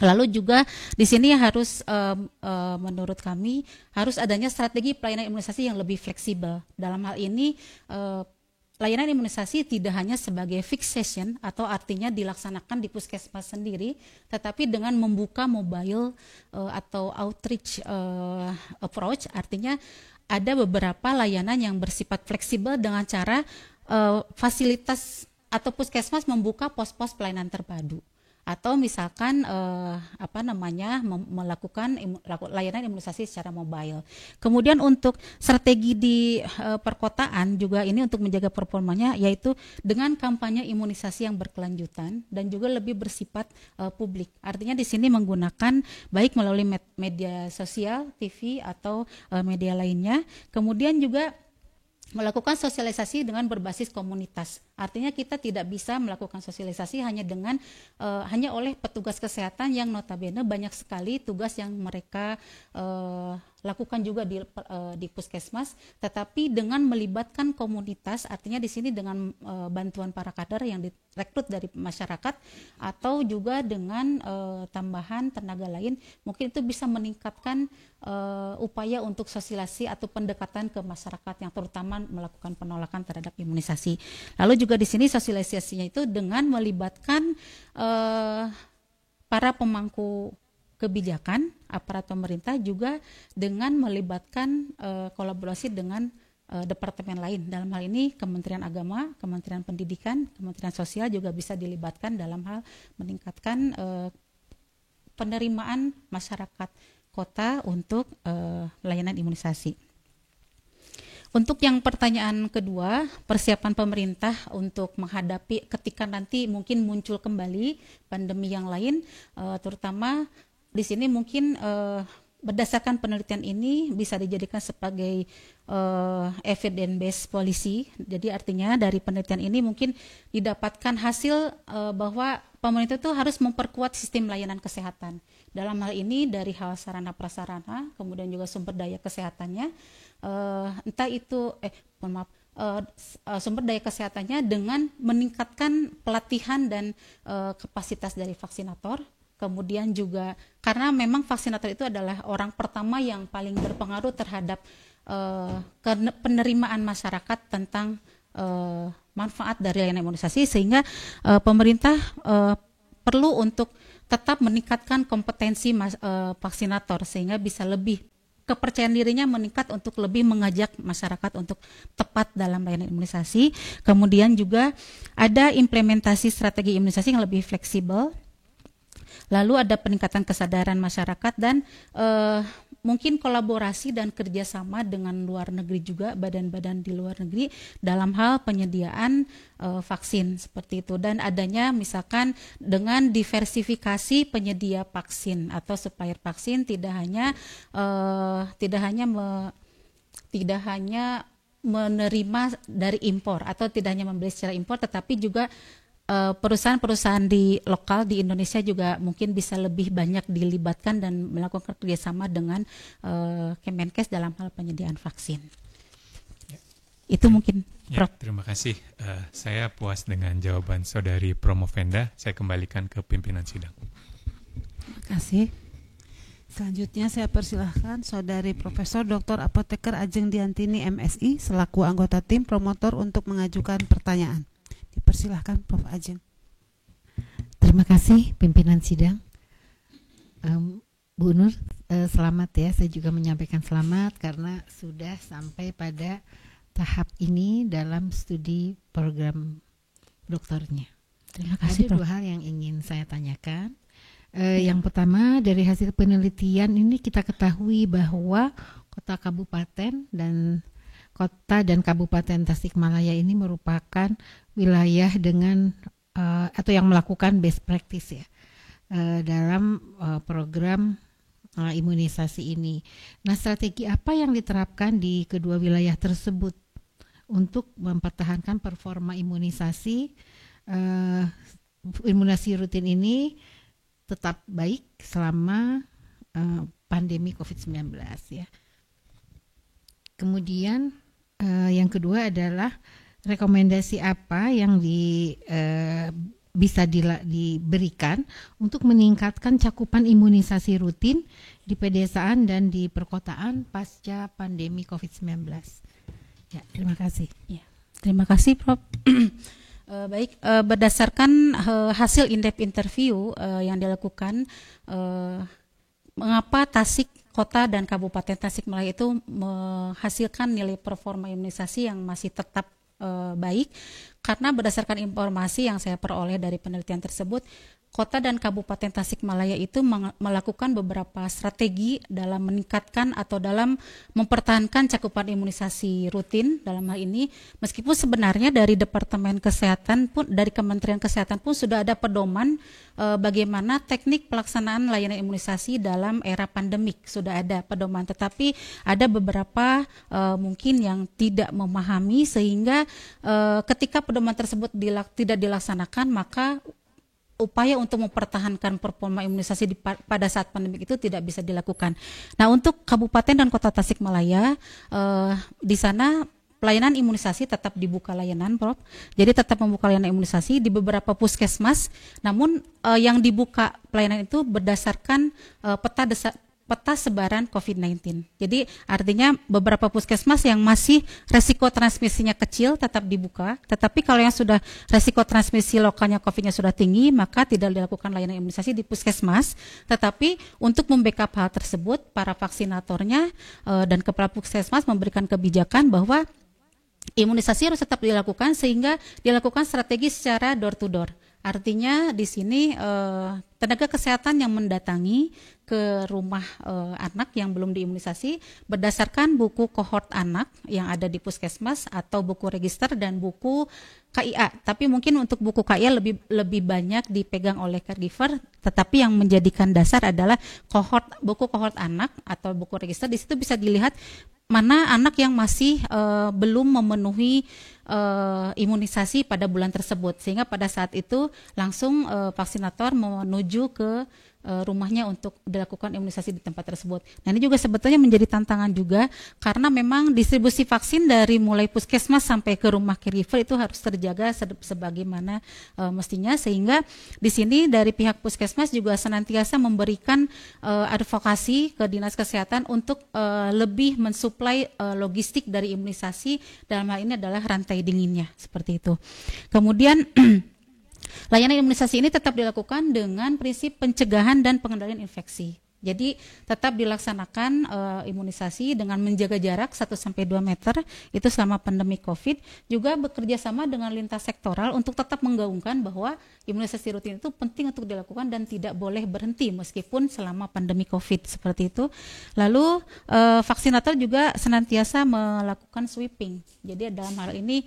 [SPEAKER 4] Lalu juga di sini harus menurut kami harus adanya strategi pelayanan imunisasi yang lebih fleksibel. Dalam hal ini layanan imunisasi tidak hanya sebagai fixed session atau artinya dilaksanakan di puskesmas sendiri, tetapi dengan membuka mobile atau outreach approach, artinya ada beberapa layanan yang bersifat fleksibel dengan cara fasilitas atau puskesmas membuka pos-pos pelayanan terpadu. Atau misalkan melakukan layanan imunisasi secara mobile. Kemudian untuk strategi di perkotaan juga ini untuk menjaga performanya, yaitu dengan kampanye imunisasi yang berkelanjutan dan juga lebih bersifat publik. Artinya di sini menggunakan baik melalui media sosial, TV atau media lainnya. Kemudian juga melakukan sosialisasi dengan berbasis komunitas. Artinya kita tidak bisa melakukan sosialisasi hanya oleh petugas kesehatan yang notabene banyak sekali tugas yang mereka lakukan juga di puskesmas, tetapi dengan melibatkan komunitas, artinya di sini dengan bantuan para kader yang direkrut dari masyarakat, atau juga dengan tambahan tenaga lain, mungkin itu bisa meningkatkan upaya untuk sosialisasi atau pendekatan ke masyarakat yang terutama melakukan penolakan terhadap imunisasi. Lalu juga di sini sosialisasinya itu dengan melibatkan para pemangku kebijakan, aparat pemerintah, juga dengan melibatkan kolaborasi dengan departemen lain. Dalam hal ini Kementerian Agama, Kementerian Pendidikan, Kementerian Sosial juga bisa dilibatkan dalam hal meningkatkan penerimaan masyarakat kota untuk layanan imunisasi. Untuk yang pertanyaan kedua, persiapan pemerintah untuk menghadapi ketika nanti mungkin muncul kembali pandemi yang lain, terutama di sini mungkin berdasarkan penelitian ini bisa dijadikan sebagai evidence based policy. Jadi artinya dari penelitian ini mungkin didapatkan hasil bahwa pemerintah itu harus memperkuat sistem layanan kesehatan. Dalam hal ini dari hal sarana prasarana, kemudian juga sumber daya kesehatannya, entah itu sumber daya kesehatannya dengan meningkatkan pelatihan dan kapasitas dari vaksinator. Kemudian juga karena memang vaksinator itu adalah orang pertama yang paling berpengaruh terhadap penerimaan masyarakat tentang manfaat dari layanan imunisasi, sehingga pemerintah perlu untuk tetap meningkatkan kompetensi vaksinator sehingga bisa lebih kepercayaan dirinya meningkat untuk lebih mengajak masyarakat untuk tepat dalam layanan imunisasi. Kemudian juga ada implementasi strategi imunisasi yang lebih fleksibel. Lalu ada peningkatan kesadaran masyarakat dan mungkin kolaborasi dan kerjasama dengan luar negeri juga, badan-badan di luar negeri dalam hal penyediaan vaksin seperti itu, dan adanya misalkan dengan diversifikasi penyedia vaksin atau supplier vaksin tidak hanya menerima dari impor atau tidak hanya membeli secara impor, tetapi juga perusahaan-perusahaan di lokal di Indonesia juga mungkin bisa lebih banyak dilibatkan dan melakukan kerjasama dengan Kemenkes dalam hal penyediaan vaksin.
[SPEAKER 3] Ya.
[SPEAKER 4] Itu mungkin,
[SPEAKER 3] ya,
[SPEAKER 4] Prof.
[SPEAKER 3] Terima kasih. Saya puas dengan jawaban Saudari Promovenda. Saya kembalikan ke pimpinan sidang.
[SPEAKER 1] Terima kasih. Selanjutnya saya persilahkan Saudari Profesor Dr. Apoteker Ajeng Diantini MSI selaku anggota tim promotor untuk mengajukan pertanyaan. Dipersilahkan Prof. Ajeng.
[SPEAKER 5] Terima kasih pimpinan sidang. Bu Nur, selamat ya. Saya juga menyampaikan selamat karena sudah sampai pada tahap ini dalam studi program doktornya.
[SPEAKER 4] Terima kasih,
[SPEAKER 5] Ada dua hal yang ingin saya tanyakan. Yang pertama, dari hasil penelitian ini kita ketahui bahwa kota dan kabupaten Tasikmalaya ini merupakan wilayah dengan atau yang melakukan best practice ya dalam program imunisasi ini. Nah, strategi apa yang diterapkan di kedua wilayah tersebut untuk mempertahankan performa imunisasi rutin ini tetap baik selama pandemi COVID-19 ya. Kemudian yang kedua adalah rekomendasi apa yang bisa diberikan untuk meningkatkan cakupan imunisasi rutin di pedesaan dan di perkotaan pasca pandemi COVID-19. Ya, terima kasih.
[SPEAKER 4] Ya, terima kasih, Prof. Baik, berdasarkan hasil in-depth interview yang dilakukan, mengapa Kota dan Kabupaten Tasikmalaya itu menghasilkan nilai performa imunisasi yang masih tetap baik, karena berdasarkan informasi yang saya peroleh dari penelitian tersebut, Kota dan Kabupaten Tasikmalaya itu melakukan beberapa strategi dalam meningkatkan atau dalam mempertahankan cakupan imunisasi rutin dalam hal ini, meskipun sebenarnya dari Departemen Kesehatan pun, dari Kementerian Kesehatan pun sudah ada pedoman bagaimana teknik pelaksanaan layanan imunisasi dalam era pandemik, sudah ada pedoman, tetapi ada beberapa mungkin yang tidak memahami sehingga ketika pedoman tersebut tidak dilaksanakan, maka upaya untuk mempertahankan performa imunisasi pada saat pandemi itu tidak bisa dilakukan. Nah, untuk Kabupaten dan Kota Tasikmalaya, di sana pelayanan imunisasi tetap dibuka layanan, Prof. Jadi tetap membuka layanan imunisasi di beberapa puskesmas. Namun yang dibuka pelayanan itu berdasarkan peta sebaran COVID-19. Jadi artinya beberapa puskesmas yang masih resiko transmisinya kecil tetap dibuka, tetapi kalau yang sudah resiko transmisi lokalnya COVID-nya sudah tinggi, maka tidak dilakukan layanan imunisasi di puskesmas. Tetapi untuk membackup hal tersebut, para vaksinatornya dan kepala puskesmas memberikan kebijakan bahwa imunisasi harus tetap dilakukan, sehingga dilakukan strategi secara door to door. Artinya di sini tenaga kesehatan yang mendatangi ke rumah anak yang belum diimunisasi berdasarkan buku kohort anak yang ada di puskesmas atau buku register dan buku KIA. Tapi mungkin untuk buku KIA lebih banyak dipegang oleh caregiver, tetapi yang menjadikan dasar adalah buku kohort anak atau buku register. Di situ bisa dilihat mana anak yang masih belum memenuhi imunisasi pada bulan tersebut, sehingga pada saat itu langsung vaksinator menuju ke rumahnya untuk dilakukan imunisasi di tempat tersebut. Nah, ini juga sebetulnya menjadi tantangan juga, karena memang distribusi vaksin dari mulai puskesmas sampai ke rumah caregiver itu harus terjaga sebagaimana mestinya, sehingga di sini dari pihak puskesmas juga senantiasa memberikan advokasi ke Dinas Kesehatan untuk lebih mensuplai logistik dari imunisasi, dalam hal ini adalah rantai dinginnya, seperti itu. Kemudian layanan imunisasi ini tetap dilakukan dengan prinsip pencegahan dan pengendalian infeksi. Jadi tetap dilaksanakan imunisasi dengan menjaga jarak 1-2 meter itu selama pandemi COVID. Juga bekerja sama dengan lintas sektoral untuk tetap menggaungkan bahwa imunisasi rutin itu penting untuk dilakukan dan tidak boleh berhenti meskipun selama pandemi COVID, seperti itu. Lalu vaksinator juga senantiasa melakukan sweeping. Jadi dalam hal ini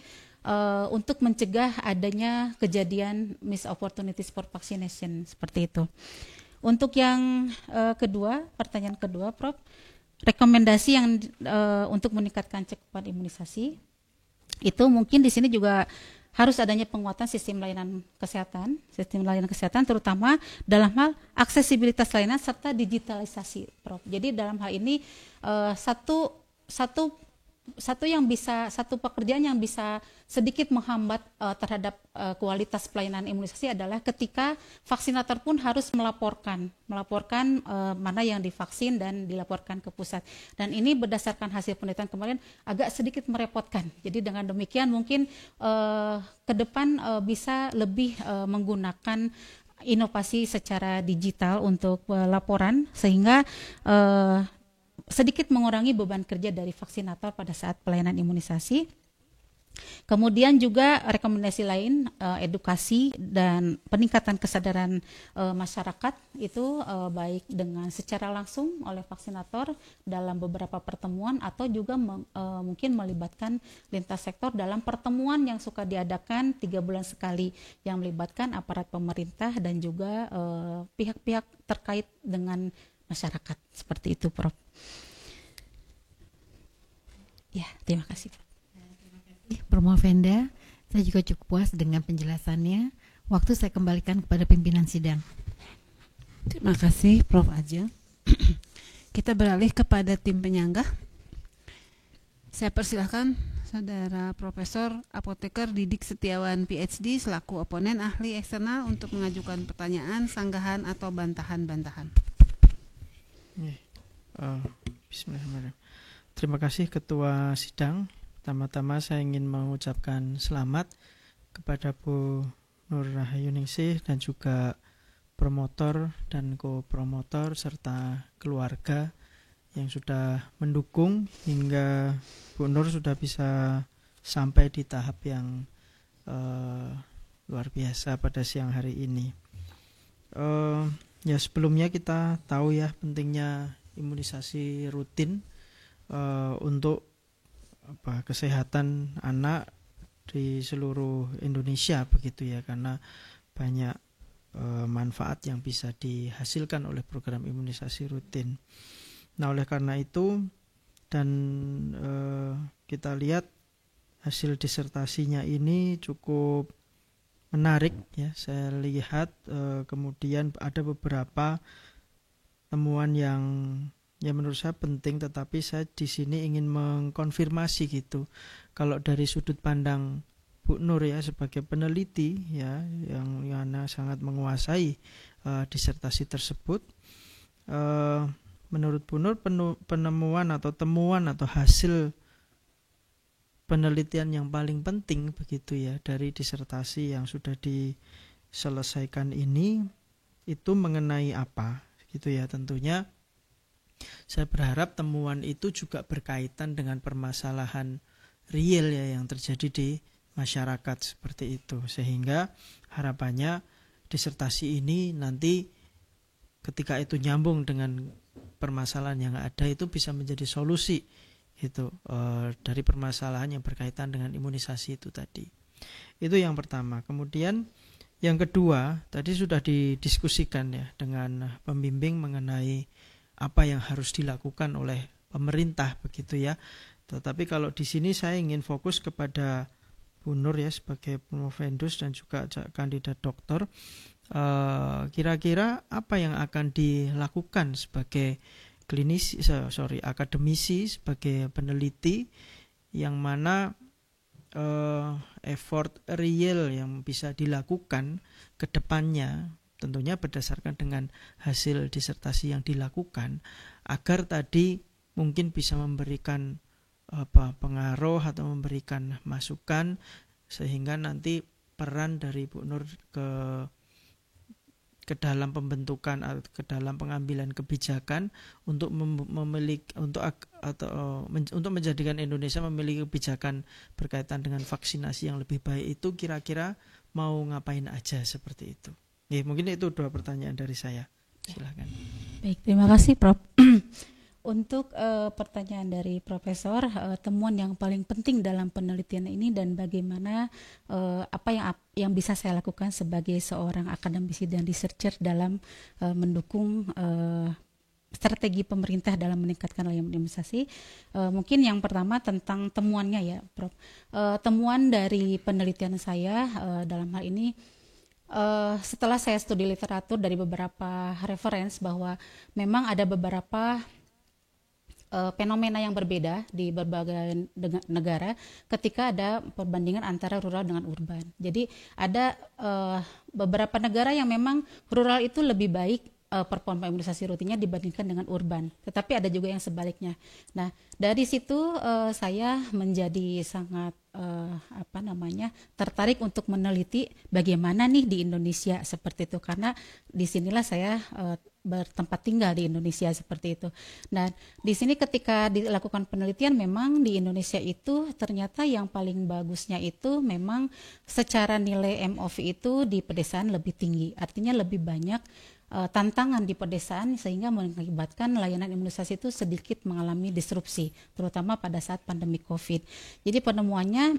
[SPEAKER 4] untuk mencegah adanya kejadian missed opportunities for vaccination, seperti itu. Untuk yang kedua, pertanyaan kedua, Prof, rekomendasi yang untuk meningkatkan cakupan imunisasi itu mungkin di sini juga harus adanya penguatan sistem layanan kesehatan terutama dalam hal aksesibilitas layanan serta digitalisasi, Prof. Jadi dalam hal ini satu pekerjaan yang bisa sedikit menghambat terhadap kualitas pelayanan imunisasi adalah ketika vaksinator pun harus melaporkan mana yang divaksin dan dilaporkan ke pusat. Dan ini berdasarkan hasil penelitian kemarin agak sedikit merepotkan. Jadi dengan demikian mungkin ke depan bisa lebih menggunakan inovasi secara digital untuk laporan, sehingga sedikit mengurangi beban kerja dari vaksinator pada saat pelayanan imunisasi. Kemudian juga rekomendasi lain, edukasi dan peningkatan kesadaran masyarakat itu baik dengan secara langsung oleh vaksinator dalam beberapa pertemuan atau juga mungkin melibatkan lintas sektor dalam pertemuan yang suka diadakan 3 bulan sekali yang melibatkan aparat pemerintah dan juga pihak-pihak terkait dengan masyarakat, seperti itu, Prof. Ya, terima kasih.
[SPEAKER 5] Terima kasih, Prof. Venda. Saya juga cukup puas dengan penjelasannya. Waktu saya kembalikan kepada pimpinan sidang.
[SPEAKER 1] Terima kasih, Prof. Ajeng. Kita beralih kepada tim penyangga. Saya persilahkan Saudara Profesor Apoteker Didik Setiawan PhD selaku oponen ahli eksternal untuk mengajukan pertanyaan, sanggahan atau bantahan-bantahan.
[SPEAKER 6] Bismillahirrahmanirrahim. Terima kasih Ketua Sidang. Pertama-tama saya ingin mengucapkan selamat kepada Bu Nur Rahayuningsih dan juga promotor dan co-promotor serta keluarga yang sudah mendukung hingga Bu Nur sudah bisa sampai di tahap yang luar biasa pada siang hari ini. Ya, sebelumnya kita tahu ya pentingnya imunisasi rutin untuk kesehatan anak di seluruh Indonesia, begitu ya, karena banyak manfaat yang bisa dihasilkan oleh program imunisasi rutin. Nah, oleh karena itu dan kita lihat hasil disertasinya ini cukup menarik ya. Saya lihat kemudian ada beberapa temuan yang ya menurut saya penting, tetapi saya di sini ingin mengkonfirmasi gitu. Kalau dari sudut pandang Bu Nur ya sebagai peneliti ya yang sangat menguasai disertasi tersebut, menurut Bu Nur penemuan atau temuan atau hasil penelitian yang paling penting begitu ya dari disertasi yang sudah diselesaikan ini itu mengenai apa gitu ya. Tentunya saya berharap temuan itu juga berkaitan dengan permasalahan real ya yang terjadi di masyarakat seperti itu, sehingga harapannya disertasi ini nanti ketika itu nyambung dengan permasalahan yang ada itu bisa menjadi solusi itu dari permasalahan yang berkaitan dengan imunisasi itu tadi. Itu yang pertama. Kemudian yang kedua tadi sudah didiskusikan ya dengan pembimbing mengenai apa yang harus dilakukan oleh pemerintah begitu ya. Tetapi kalau di sini saya ingin fokus kepada Bu Nur ya sebagai promovendus dan juga kandidat doktor. Kira-kira apa yang akan dilakukan sebagai akademisi, sebagai peneliti yang mana effort real yang bisa dilakukan ke depannya tentunya berdasarkan dengan hasil disertasi yang dilakukan agar tadi mungkin bisa memberikan pengaruh atau memberikan masukan sehingga nanti peran dari Bu Nur ke dalam pembentukan atau ke dalam pengambilan kebijakan untuk untuk menjadikan Indonesia memiliki kebijakan berkaitan dengan vaksinasi yang lebih baik itu kira-kira mau ngapain aja seperti itu. Ya, mungkin itu 2 pertanyaan dari saya. Silakan.
[SPEAKER 4] Baik, terima kasih Prof. Untuk pertanyaan dari Profesor, temuan yang paling penting dalam penelitian ini dan bagaimana apa yang bisa saya lakukan sebagai seorang akademisi dan researcher dalam mendukung strategi pemerintah dalam meningkatkan layanan imunisasi. Mungkin yang pertama tentang temuannya ya, Prof. Temuan dari penelitian saya dalam hal ini setelah saya studi literatur dari beberapa referensi bahwa memang ada beberapa fenomena yang berbeda di berbagai negara ketika ada perbandingan antara rural dengan urban. Jadi ada beberapa negara yang memang rural itu lebih baik performa imunisasi rutinnya dibandingkan dengan urban. Tetapi ada juga yang sebaliknya. Nah, dari situ saya menjadi sangat tertarik untuk meneliti bagaimana nih di Indonesia seperti itu, karena disinilah saya bertempat tinggal di Indonesia seperti itu. Nah, di sini ketika dilakukan penelitian memang di Indonesia itu ternyata yang paling bagusnya itu memang secara nilai MOV itu di pedesaan lebih tinggi, artinya lebih banyak tantangan di pedesaan sehingga mengakibatkan layanan imunisasi itu sedikit mengalami disrupsi, terutama pada saat pandemi COVID. Jadi penemuannya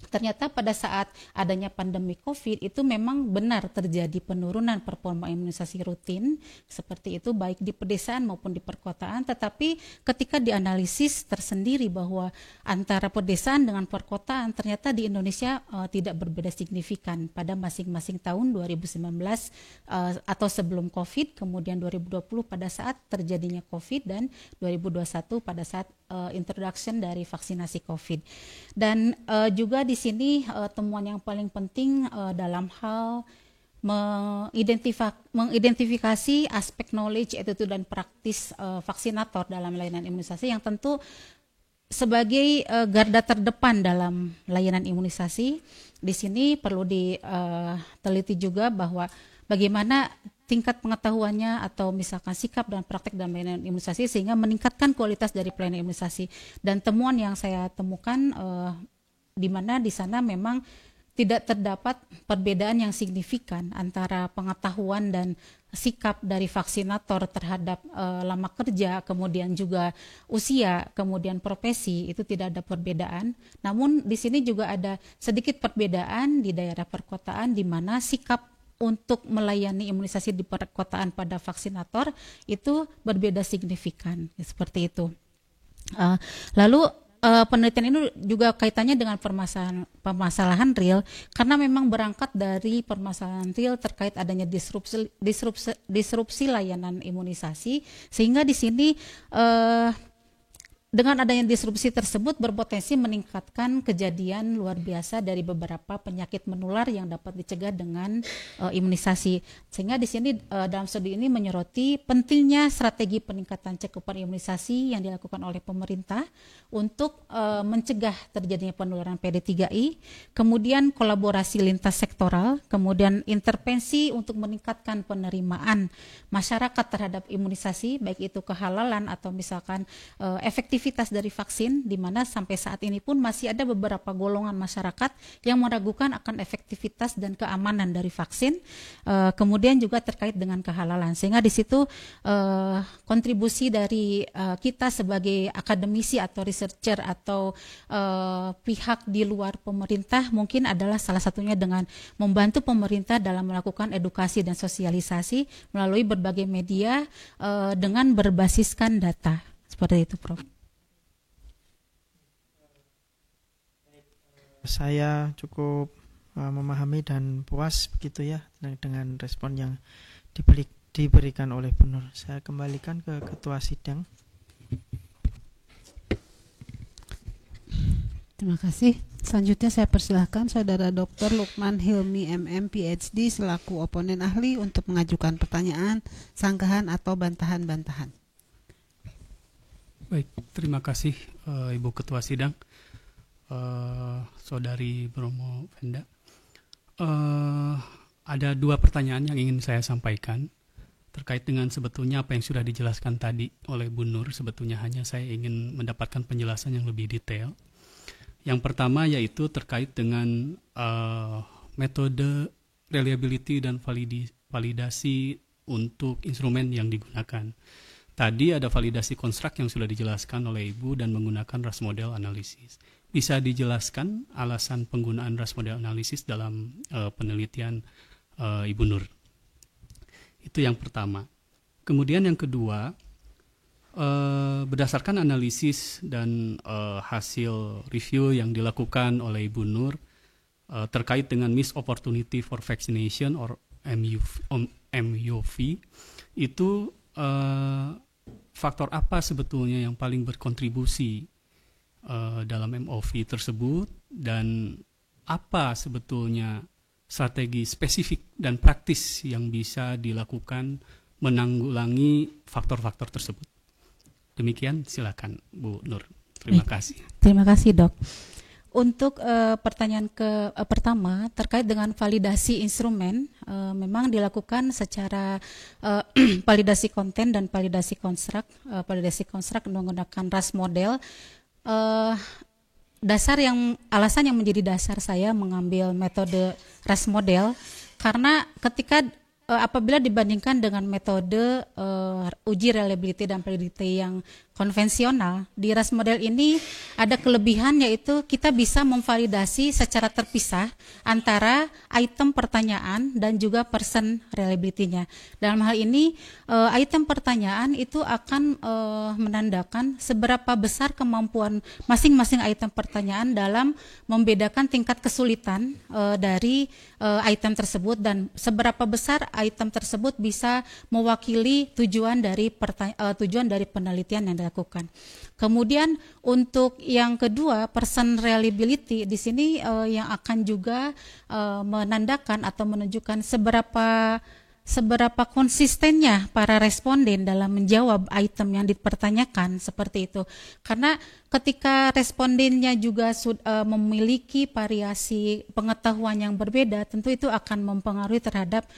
[SPEAKER 4] ternyata pada saat adanya pandemi COVID itu memang benar terjadi penurunan performa imunisasi rutin seperti itu baik di pedesaan maupun di perkotaan, tetapi ketika dianalisis tersendiri bahwa antara pedesaan dengan perkotaan ternyata di Indonesia tidak berbeda signifikan pada masing-masing tahun 2019 atau sebelum COVID, kemudian 2020 pada saat terjadinya COVID dan 2021 pada saat introduction dari vaksinasi COVID. Dan juga di sini temuan yang paling penting dalam hal mengidentifikasi aspek knowledge, attitude dan praktis vaksinator dalam layanan imunisasi yang tentu sebagai garda terdepan dalam layanan imunisasi. Di sini perlu diteliti juga bahwa bagaimana tingkat pengetahuannya atau misalkan sikap dan praktek dalam layanan imunisasi sehingga meningkatkan kualitas dari pelayanan imunisasi. Dan temuan yang saya temukan di mana di sana memang tidak terdapat perbedaan yang signifikan antara pengetahuan dan sikap dari vaksinator terhadap lama kerja, kemudian juga usia, kemudian profesi, itu tidak ada perbedaan. Namun di sini juga ada sedikit perbedaan di daerah perkotaan di mana sikap untuk melayani imunisasi di perkotaan pada vaksinator itu berbeda signifikan, seperti itu. Lalu penelitian ini juga kaitannya dengan permasalahan real, karena memang berangkat dari permasalahan real terkait adanya disrupsi layanan imunisasi, sehingga di sini dengan adanya disrupsi tersebut berpotensi meningkatkan kejadian luar biasa dari beberapa penyakit menular yang dapat dicegah dengan imunisasi. Sehingga di sini dalam studi ini menyoroti pentingnya strategi peningkatan cakupan imunisasi yang dilakukan oleh pemerintah untuk mencegah terjadinya penularan PD3I, kemudian kolaborasi lintas sektoral, kemudian intervensi untuk meningkatkan penerimaan masyarakat terhadap imunisasi, baik itu kehalalan atau misalkan efektivitas dari vaksin, di mana sampai saat ini pun masih ada beberapa golongan masyarakat yang meragukan akan efektivitas dan keamanan dari vaksin, kemudian juga terkait dengan kehalalan. Sehingga di situ kontribusi dari kita sebagai akademisi atau researcher atau pihak di luar pemerintah mungkin adalah salah satunya dengan membantu pemerintah dalam melakukan edukasi dan sosialisasi melalui berbagai media dengan berbasiskan data. Seperti itu, Prof.
[SPEAKER 6] Saya cukup memahami dan puas begitu ya dengan respon yang diberikan oleh Bu Nur. Saya kembalikan ke ketua sidang.
[SPEAKER 1] Terima kasih. Selanjutnya saya persilahkan Saudara Dr. Lukman Hilmi MM PhD selaku oponen ahli untuk mengajukan pertanyaan, sanggahan atau bantahan-bantahan.
[SPEAKER 7] Baik, terima kasih Ibu Ketua Sidang. Saudari Bromo Venda, ada dua pertanyaan yang ingin saya sampaikan terkait dengan sebetulnya apa yang sudah dijelaskan tadi oleh Bu Nur. Sebetulnya hanya saya ingin mendapatkan penjelasan yang lebih detail. Yang pertama yaitu terkait dengan metode reliability dan validasi untuk instrumen yang digunakan. Tadi ada validasi konstruk yang sudah dijelaskan oleh Ibu dan menggunakan RAS model analisis. Bisa dijelaskan alasan penggunaan RAS model analisis dalam penelitian Ibu Nur? Itu yang pertama. Kemudian yang kedua, berdasarkan analisis dan hasil review yang dilakukan oleh Ibu Nur terkait dengan missed opportunity for vaccination or MUV, itu faktor apa sebetulnya yang paling berkontribusi dalam MOV tersebut, dan apa sebetulnya strategi spesifik dan praktis yang bisa dilakukan menanggulangi faktor-faktor tersebut. Demikian, silakan Bu Nur. Terima kasih.
[SPEAKER 4] Terima kasih, Dok. Untuk pertanyaan pertama terkait dengan validasi instrumen, memang dilakukan secara validasi konten dan validasi konstruk. Validasi konstruk menggunakan RAS model. Alasan yang menjadi dasar saya mengambil metode RAS model karena ketika apabila dibandingkan dengan metode uji reliability dan validity yang konvensional, di RAS model ini ada kelebihan, yaitu kita bisa memvalidasi secara terpisah antara item pertanyaan dan juga person reliability-nya. Dalam hal ini item pertanyaan itu akan menandakan seberapa besar kemampuan masing-masing item pertanyaan dalam membedakan tingkat kesulitan dari item tersebut dan seberapa besar item tersebut bisa mewakili tujuan dari penelitian yang dilakukan. Kemudian untuk yang kedua, person reliability di sini yang akan juga menandakan atau menunjukkan seberapa konsistennya para responden dalam menjawab item yang dipertanyakan, seperti itu. Karena ketika respondennya juga memiliki variasi pengetahuan yang berbeda, tentu itu akan mempengaruhi terhadap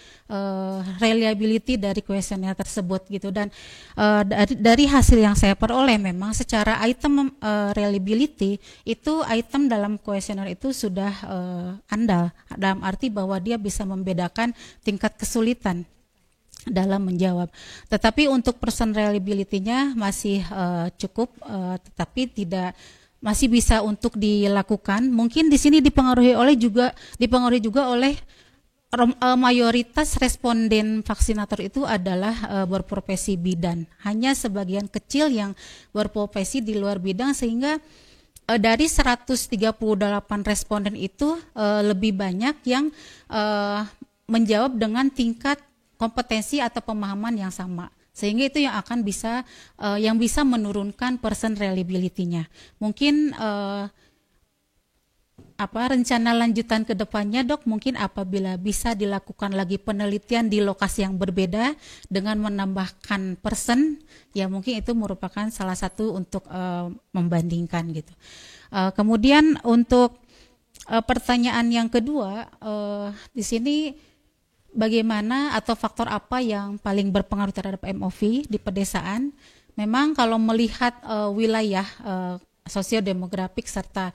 [SPEAKER 4] reliability dari kuesioner tersebut gitu. Dan dari hasil yang saya peroleh, memang secara item reliability itu item dalam kuesioner itu sudah andal, dalam arti bahwa dia bisa membedakan tingkat kesulitan dalam menjawab. Tetapi untuk person reliability-nya masih cukup, tetapi masih bisa untuk dilakukan. Mungkin di sini dipengaruhi juga oleh mayoritas responden vaksinator itu adalah berprofesi bidan. Hanya sebagian kecil yang berprofesi di luar bidang, sehingga dari 138 responden itu lebih banyak yang menjawab dengan tingkat kompetensi atau pemahaman yang sama. Sehingga itu yang akan bisa menurunkan person reliability-nya. Mungkin rencana lanjutan ke depannya, Dok, mungkin apabila bisa dilakukan lagi penelitian di lokasi yang berbeda dengan menambahkan person, ya mungkin itu merupakan salah satu untuk membandingkan gitu. Kemudian untuk pertanyaan yang kedua, di sini bagaimana atau faktor apa yang paling berpengaruh terhadap MOV di pedesaan? Memang kalau melihat wilayah sosiodemografik serta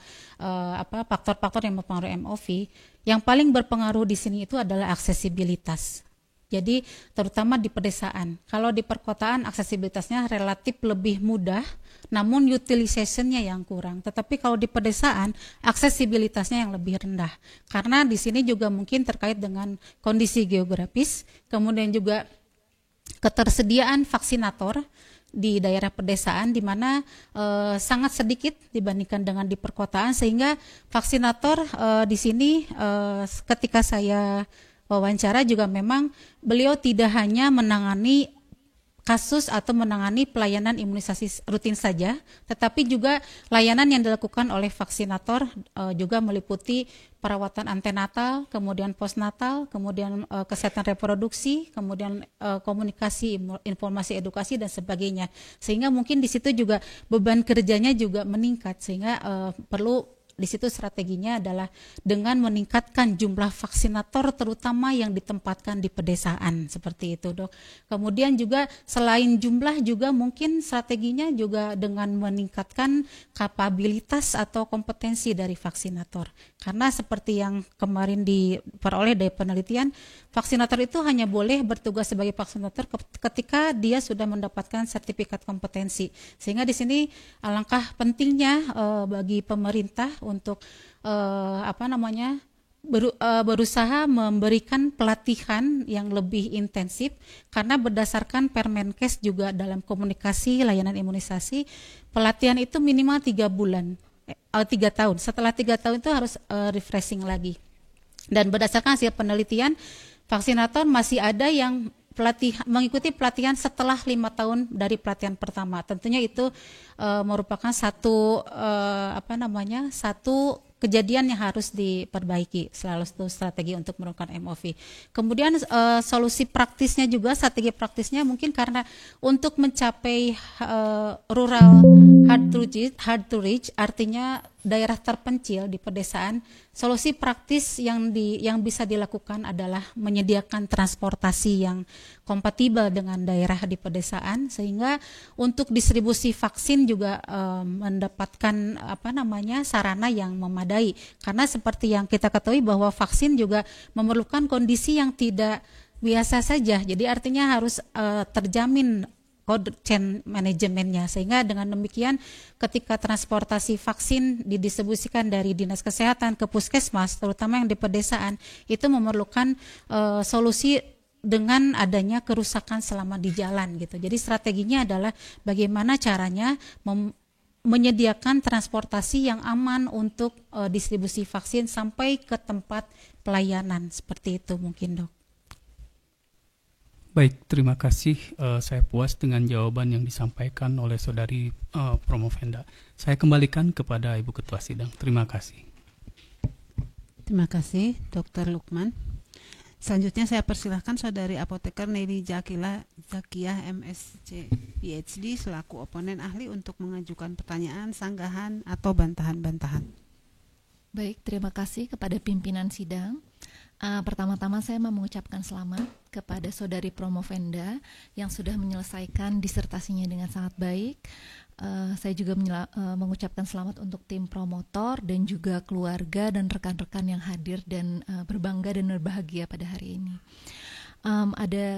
[SPEAKER 4] faktor-faktor yang mempengaruhi MOV, yang paling berpengaruh di sini itu adalah aksesibilitas. Jadi terutama di pedesaan. Kalau di perkotaan aksesibilitasnya relatif lebih mudah, namun utilization-nya yang kurang. Tetapi kalau di pedesaan aksesibilitasnya yang lebih rendah. Karena di sini juga mungkin terkait dengan kondisi geografis, kemudian juga ketersediaan vaksinator di daerah pedesaan di mana sangat sedikit dibandingkan dengan di perkotaan, sehingga vaksinator di sini ketika saya wawancara juga memang beliau tidak hanya menangani kasus atau menangani pelayanan imunisasi rutin saja, tetapi juga layanan yang dilakukan oleh vaksinator juga meliputi perawatan antenatal, kemudian postnatal, kemudian kesehatan reproduksi, kemudian komunikasi, informasi, edukasi dan sebagainya. Sehingga mungkin di situ juga beban kerjanya juga meningkat, sehingga perlu di situ strateginya adalah dengan meningkatkan jumlah vaksinator terutama yang ditempatkan di pedesaan, seperti itu, Dok. Kemudian juga selain jumlah juga mungkin strateginya juga dengan meningkatkan kapabilitas atau kompetensi dari vaksinator. Karena seperti yang kemarin diperoleh dari penelitian, vaksinator itu hanya boleh bertugas sebagai vaksinator ketika dia sudah mendapatkan sertifikat kompetensi. Sehingga di sini alangkah pentingnya bagi pemerintah untuk berusaha memberikan pelatihan yang lebih intensif, karena berdasarkan Permenkes juga dalam komunikasi layanan imunisasi, pelatihan itu minimal 3 tahun. Setelah 3 tahun itu harus refreshing lagi. Dan berdasarkan hasil penelitian, vaksinator masih ada yang mengikuti pelatihan setelah 5 tahun dari pelatihan pertama. Tentunya itu merupakan satu kejadian yang harus diperbaiki, selalu itu strategi untuk menurunkan MOV. Kemudian solusi praktisnya juga, strategi praktisnya mungkin karena untuk mencapai rural hard to reach, artinya daerah terpencil di pedesaan, solusi praktis yang bisa dilakukan adalah menyediakan transportasi yang kompatibel dengan daerah di pedesaan, sehingga untuk distribusi vaksin juga mendapatkan sarana yang memadai. Karena seperti yang kita ketahui bahwa vaksin juga memerlukan kondisi yang tidak biasa saja, jadi artinya harus terjamin cold chain manajemennya, sehingga dengan demikian ketika transportasi vaksin didistribusikan dari dinas kesehatan ke puskesmas, terutama yang di pedesaan, itu memerlukan solusi dengan adanya kerusakan selama di jalan gitu. Jadi strateginya adalah bagaimana caranya menyediakan transportasi yang aman untuk distribusi vaksin sampai ke tempat pelayanan, seperti itu mungkin, Dok.
[SPEAKER 7] Baik, terima kasih. Saya puas dengan jawaban yang disampaikan oleh Saudari Promovenda. Saya kembalikan kepada Ibu Ketua Sidang. Terima kasih.
[SPEAKER 1] Terima kasih, Dr. Lukman. Selanjutnya saya persilahkan Saudari Apoteker Nelly Zakiyah MSc PhD selaku oponen ahli untuk mengajukan pertanyaan, sanggahan, atau bantahan-bantahan.
[SPEAKER 8] Baik, terima kasih kepada pimpinan sidang. Pertama-tama saya mau mengucapkan selamat kepada Saudari Promovenda yang sudah menyelesaikan disertasinya dengan sangat baik. Saya juga mengucapkan selamat untuk tim promotor dan juga keluarga dan rekan-rekan yang hadir dan berbangga dan berbahagia pada hari ini.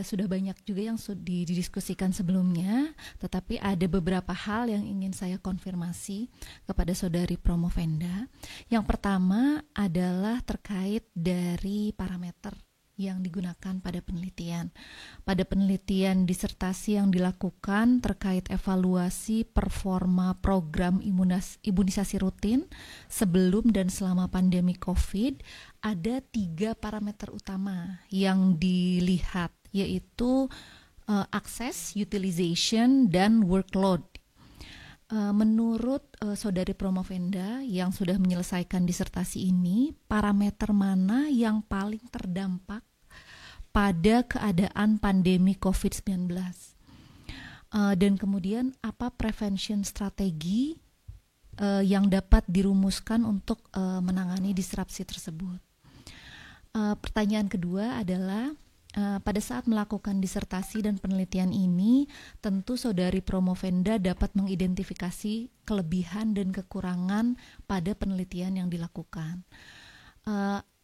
[SPEAKER 8] Sudah banyak juga yang didiskusikan sebelumnya, tetapi ada beberapa hal yang ingin saya konfirmasi kepada Saudari Promovenda. Yang pertama adalah terkait dari parameter yang digunakan pada penelitian. Pada penelitian disertasi yang dilakukan terkait evaluasi performa program imunisasi rutin sebelum dan selama pandemi COVID, ada 3 parameter utama yang dilihat, yaitu akses, utilization, dan workload. Menurut Saudari Promovenda yang sudah menyelesaikan disertasi ini, parameter mana yang paling terdampak pada keadaan pandemi COVID-19? Dan kemudian apa prevention strategi yang dapat dirumuskan untuk menangani disrupsi tersebut? Pertanyaan kedua adalah, pada saat melakukan disertasi dan penelitian ini, tentu Saudari Promovenda dapat mengidentifikasi kelebihan dan kekurangan pada penelitian yang dilakukan.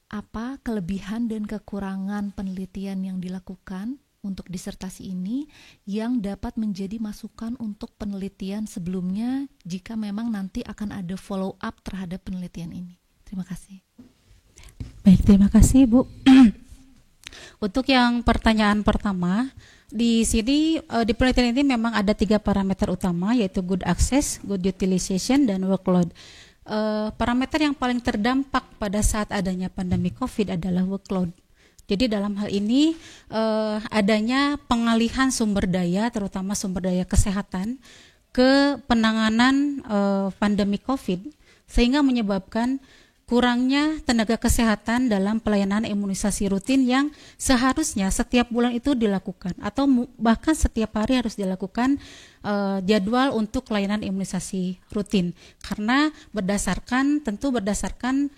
[SPEAKER 8] Apa kelebihan dan kekurangan penelitian yang dilakukan untuk disertasi ini yang dapat menjadi masukan untuk penelitian sebelumnya jika memang nanti akan ada follow up terhadap penelitian ini? Terima kasih.
[SPEAKER 4] Baik, terima kasih Bu. Untuk yang pertanyaan pertama, di sini di penelitian ini memang ada 3 parameter utama, yaitu good access, good utilization, dan workload. Parameter yang paling terdampak pada saat adanya pandemi COVID adalah workload. Jadi dalam hal ini adanya pengalihan sumber daya, terutama sumber daya kesehatan, ke penanganan pandemi COVID, sehingga menyebabkan kurangnya tenaga kesehatan dalam pelayanan imunisasi rutin yang seharusnya setiap bulan itu dilakukan atau bahkan setiap hari harus dilakukan jadwal untuk layanan imunisasi rutin, karena tentu berdasarkan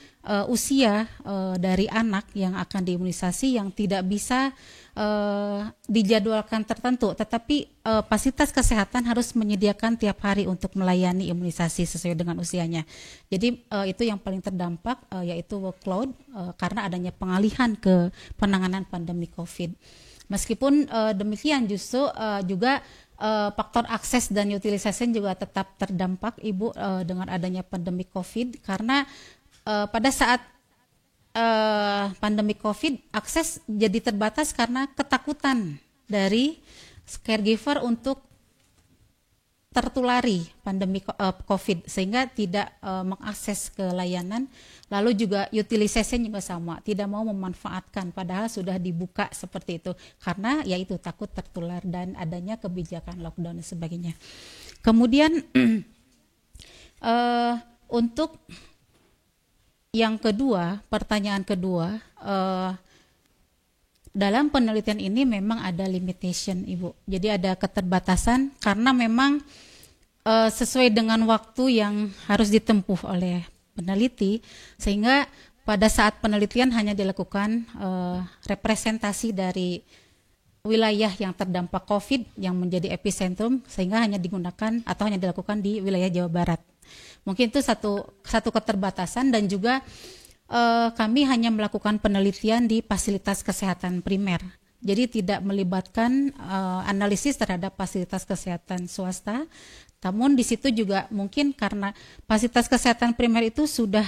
[SPEAKER 4] usia dari anak yang akan diimunisasi yang tidak bisa dijadwalkan tertentu, tetapi fasilitas kesehatan harus menyediakan tiap hari untuk melayani imunisasi sesuai dengan usianya. Jadi itu yang paling terdampak, yaitu workload, karena adanya pengalihan ke penanganan pandemi COVID. Meskipun demikian justru juga faktor akses dan utilisasi juga tetap terdampak, Ibu, dengan adanya pandemi COVID, karena pada saat pandemi COVID, akses jadi terbatas karena ketakutan dari caregiver untuk tertulari pandemi COVID, sehingga tidak mengakses ke layanan. Lalu juga utilization juga sama, tidak mau memanfaatkan padahal sudah dibuka seperti itu, karena yaitu takut tertular dan adanya kebijakan lockdown dan sebagainya. Kemudian untuk yang kedua, pertanyaan kedua, dalam penelitian ini memang ada limitation, Ibu. Jadi ada keterbatasan karena memang sesuai dengan waktu yang harus ditempuh oleh peneliti, sehingga pada saat penelitian hanya dilakukan representasi dari wilayah yang terdampak COVID yang menjadi epicentrum, sehingga hanya digunakan atau hanya dilakukan di wilayah Jawa Barat. Mungkin itu satu keterbatasan, dan juga kami hanya melakukan penelitian di fasilitas kesehatan primer. Jadi tidak melibatkan analisis terhadap fasilitas kesehatan swasta. Namun di situ juga mungkin karena fasilitas kesehatan primer itu sudah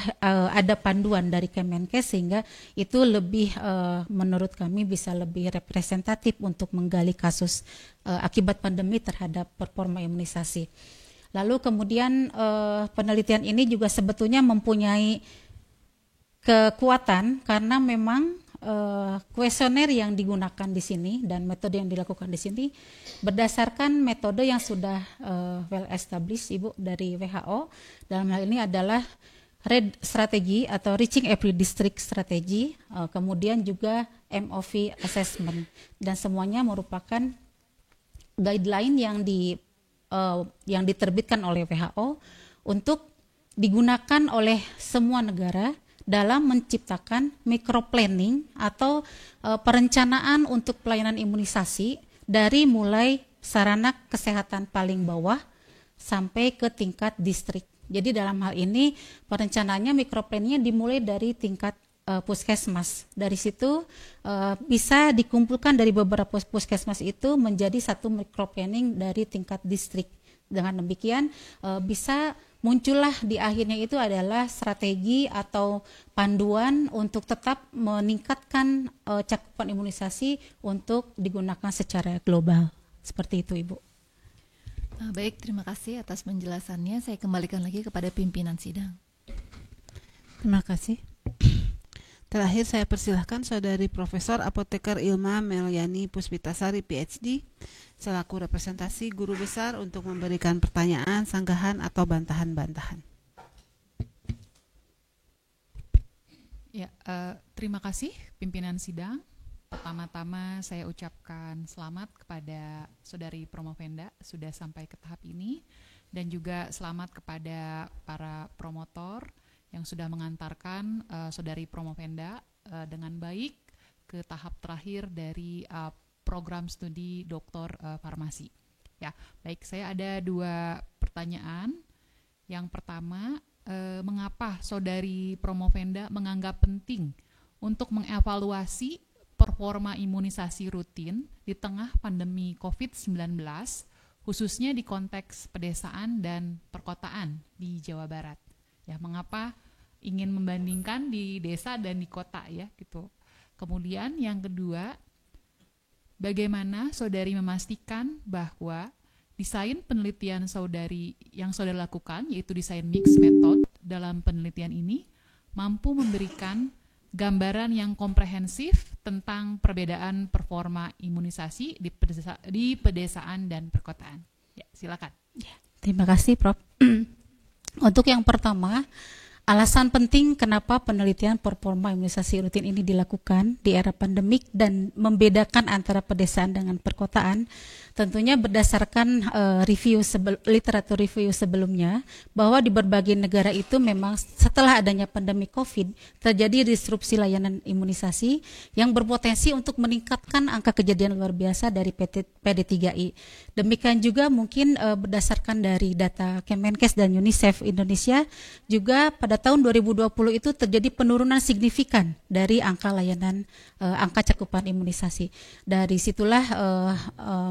[SPEAKER 4] ada panduan dari Kemenkes, sehingga itu lebih menurut kami bisa lebih representatif untuk menggali kasus akibat pandemi terhadap performa imunisasi. Lalu kemudian penelitian ini juga sebetulnya mempunyai kekuatan karena memang kuesioner yang digunakan di sini dan metode yang dilakukan di sini berdasarkan metode yang sudah well established, Ibu, dari WHO. Dalam hal ini adalah RED strategi atau Reaching Every District strategi, kemudian juga MOV assessment, dan semuanya merupakan guideline yang diterbitkan oleh WHO untuk digunakan oleh semua negara dalam menciptakan microplanning atau perencanaan untuk pelayanan imunisasi dari mulai sarana kesehatan paling bawah sampai ke tingkat distrik. Jadi dalam hal ini perencanaannya microplanningnya dimulai dari tingkat puskesmas. Dari situ bisa dikumpulkan dari beberapa puskesmas itu menjadi satu microplanning dari tingkat distrik. Dengan demikian bisa muncullah di akhirnya itu adalah strategi atau panduan untuk tetap meningkatkan cakupan imunisasi untuk digunakan secara global. Seperti itu, Ibu.
[SPEAKER 8] Baik, terima kasih atas penjelasannya. Saya kembalikan lagi kepada pimpinan sidang.
[SPEAKER 1] Terima kasih. Terakhir saya persilahkan Saudari Profesor Apoteker Ilma Meliani Puspitasari PhD selaku representasi guru besar untuk memberikan pertanyaan, sanggahan atau bantahan-bantahan.
[SPEAKER 9] Ya, terima kasih pimpinan sidang. Pertama-tama saya ucapkan selamat kepada Saudari Promovenda sudah sampai ke tahap ini, dan juga selamat kepada para promotor yang sudah mengantarkan Saudari Promovenda dengan baik ke tahap terakhir dari program studi doktor farmasi. Ya, baik, saya ada 2 pertanyaan. Yang pertama, mengapa Saudari Promovenda menganggap penting untuk mengevaluasi performa imunisasi rutin di tengah pandemi COVID-19, khususnya di konteks pedesaan dan perkotaan di Jawa Barat? Ya, mengapa ingin membandingkan di desa dan di kota, ya, gitu. Kemudian yang kedua, bagaimana Saudari memastikan bahwa desain penelitian Saudari yang Saudari lakukan, yaitu desain mixed method dalam penelitian ini, mampu memberikan gambaran yang komprehensif tentang perbedaan performa imunisasi di pedesaan dan perkotaan? Ya, silakan.
[SPEAKER 4] Ya, terima kasih, Prof. Untuk yang pertama, alasan penting kenapa penelitian performa imunisasi rutin ini dilakukan di era pandemik dan membedakan antara pedesaan dengan perkotaan, tentunya berdasarkan literatur review sebelumnya, bahwa di berbagai negara itu memang setelah adanya pandemi COVID terjadi disrupsi layanan imunisasi yang berpotensi untuk meningkatkan angka kejadian luar biasa dari PD3I. Demikian juga mungkin berdasarkan dari data Kemenkes dan UNICEF Indonesia, juga pada tahun 2020 itu terjadi penurunan signifikan dari angka layanan, angka cakupan imunisasi. Dari situlah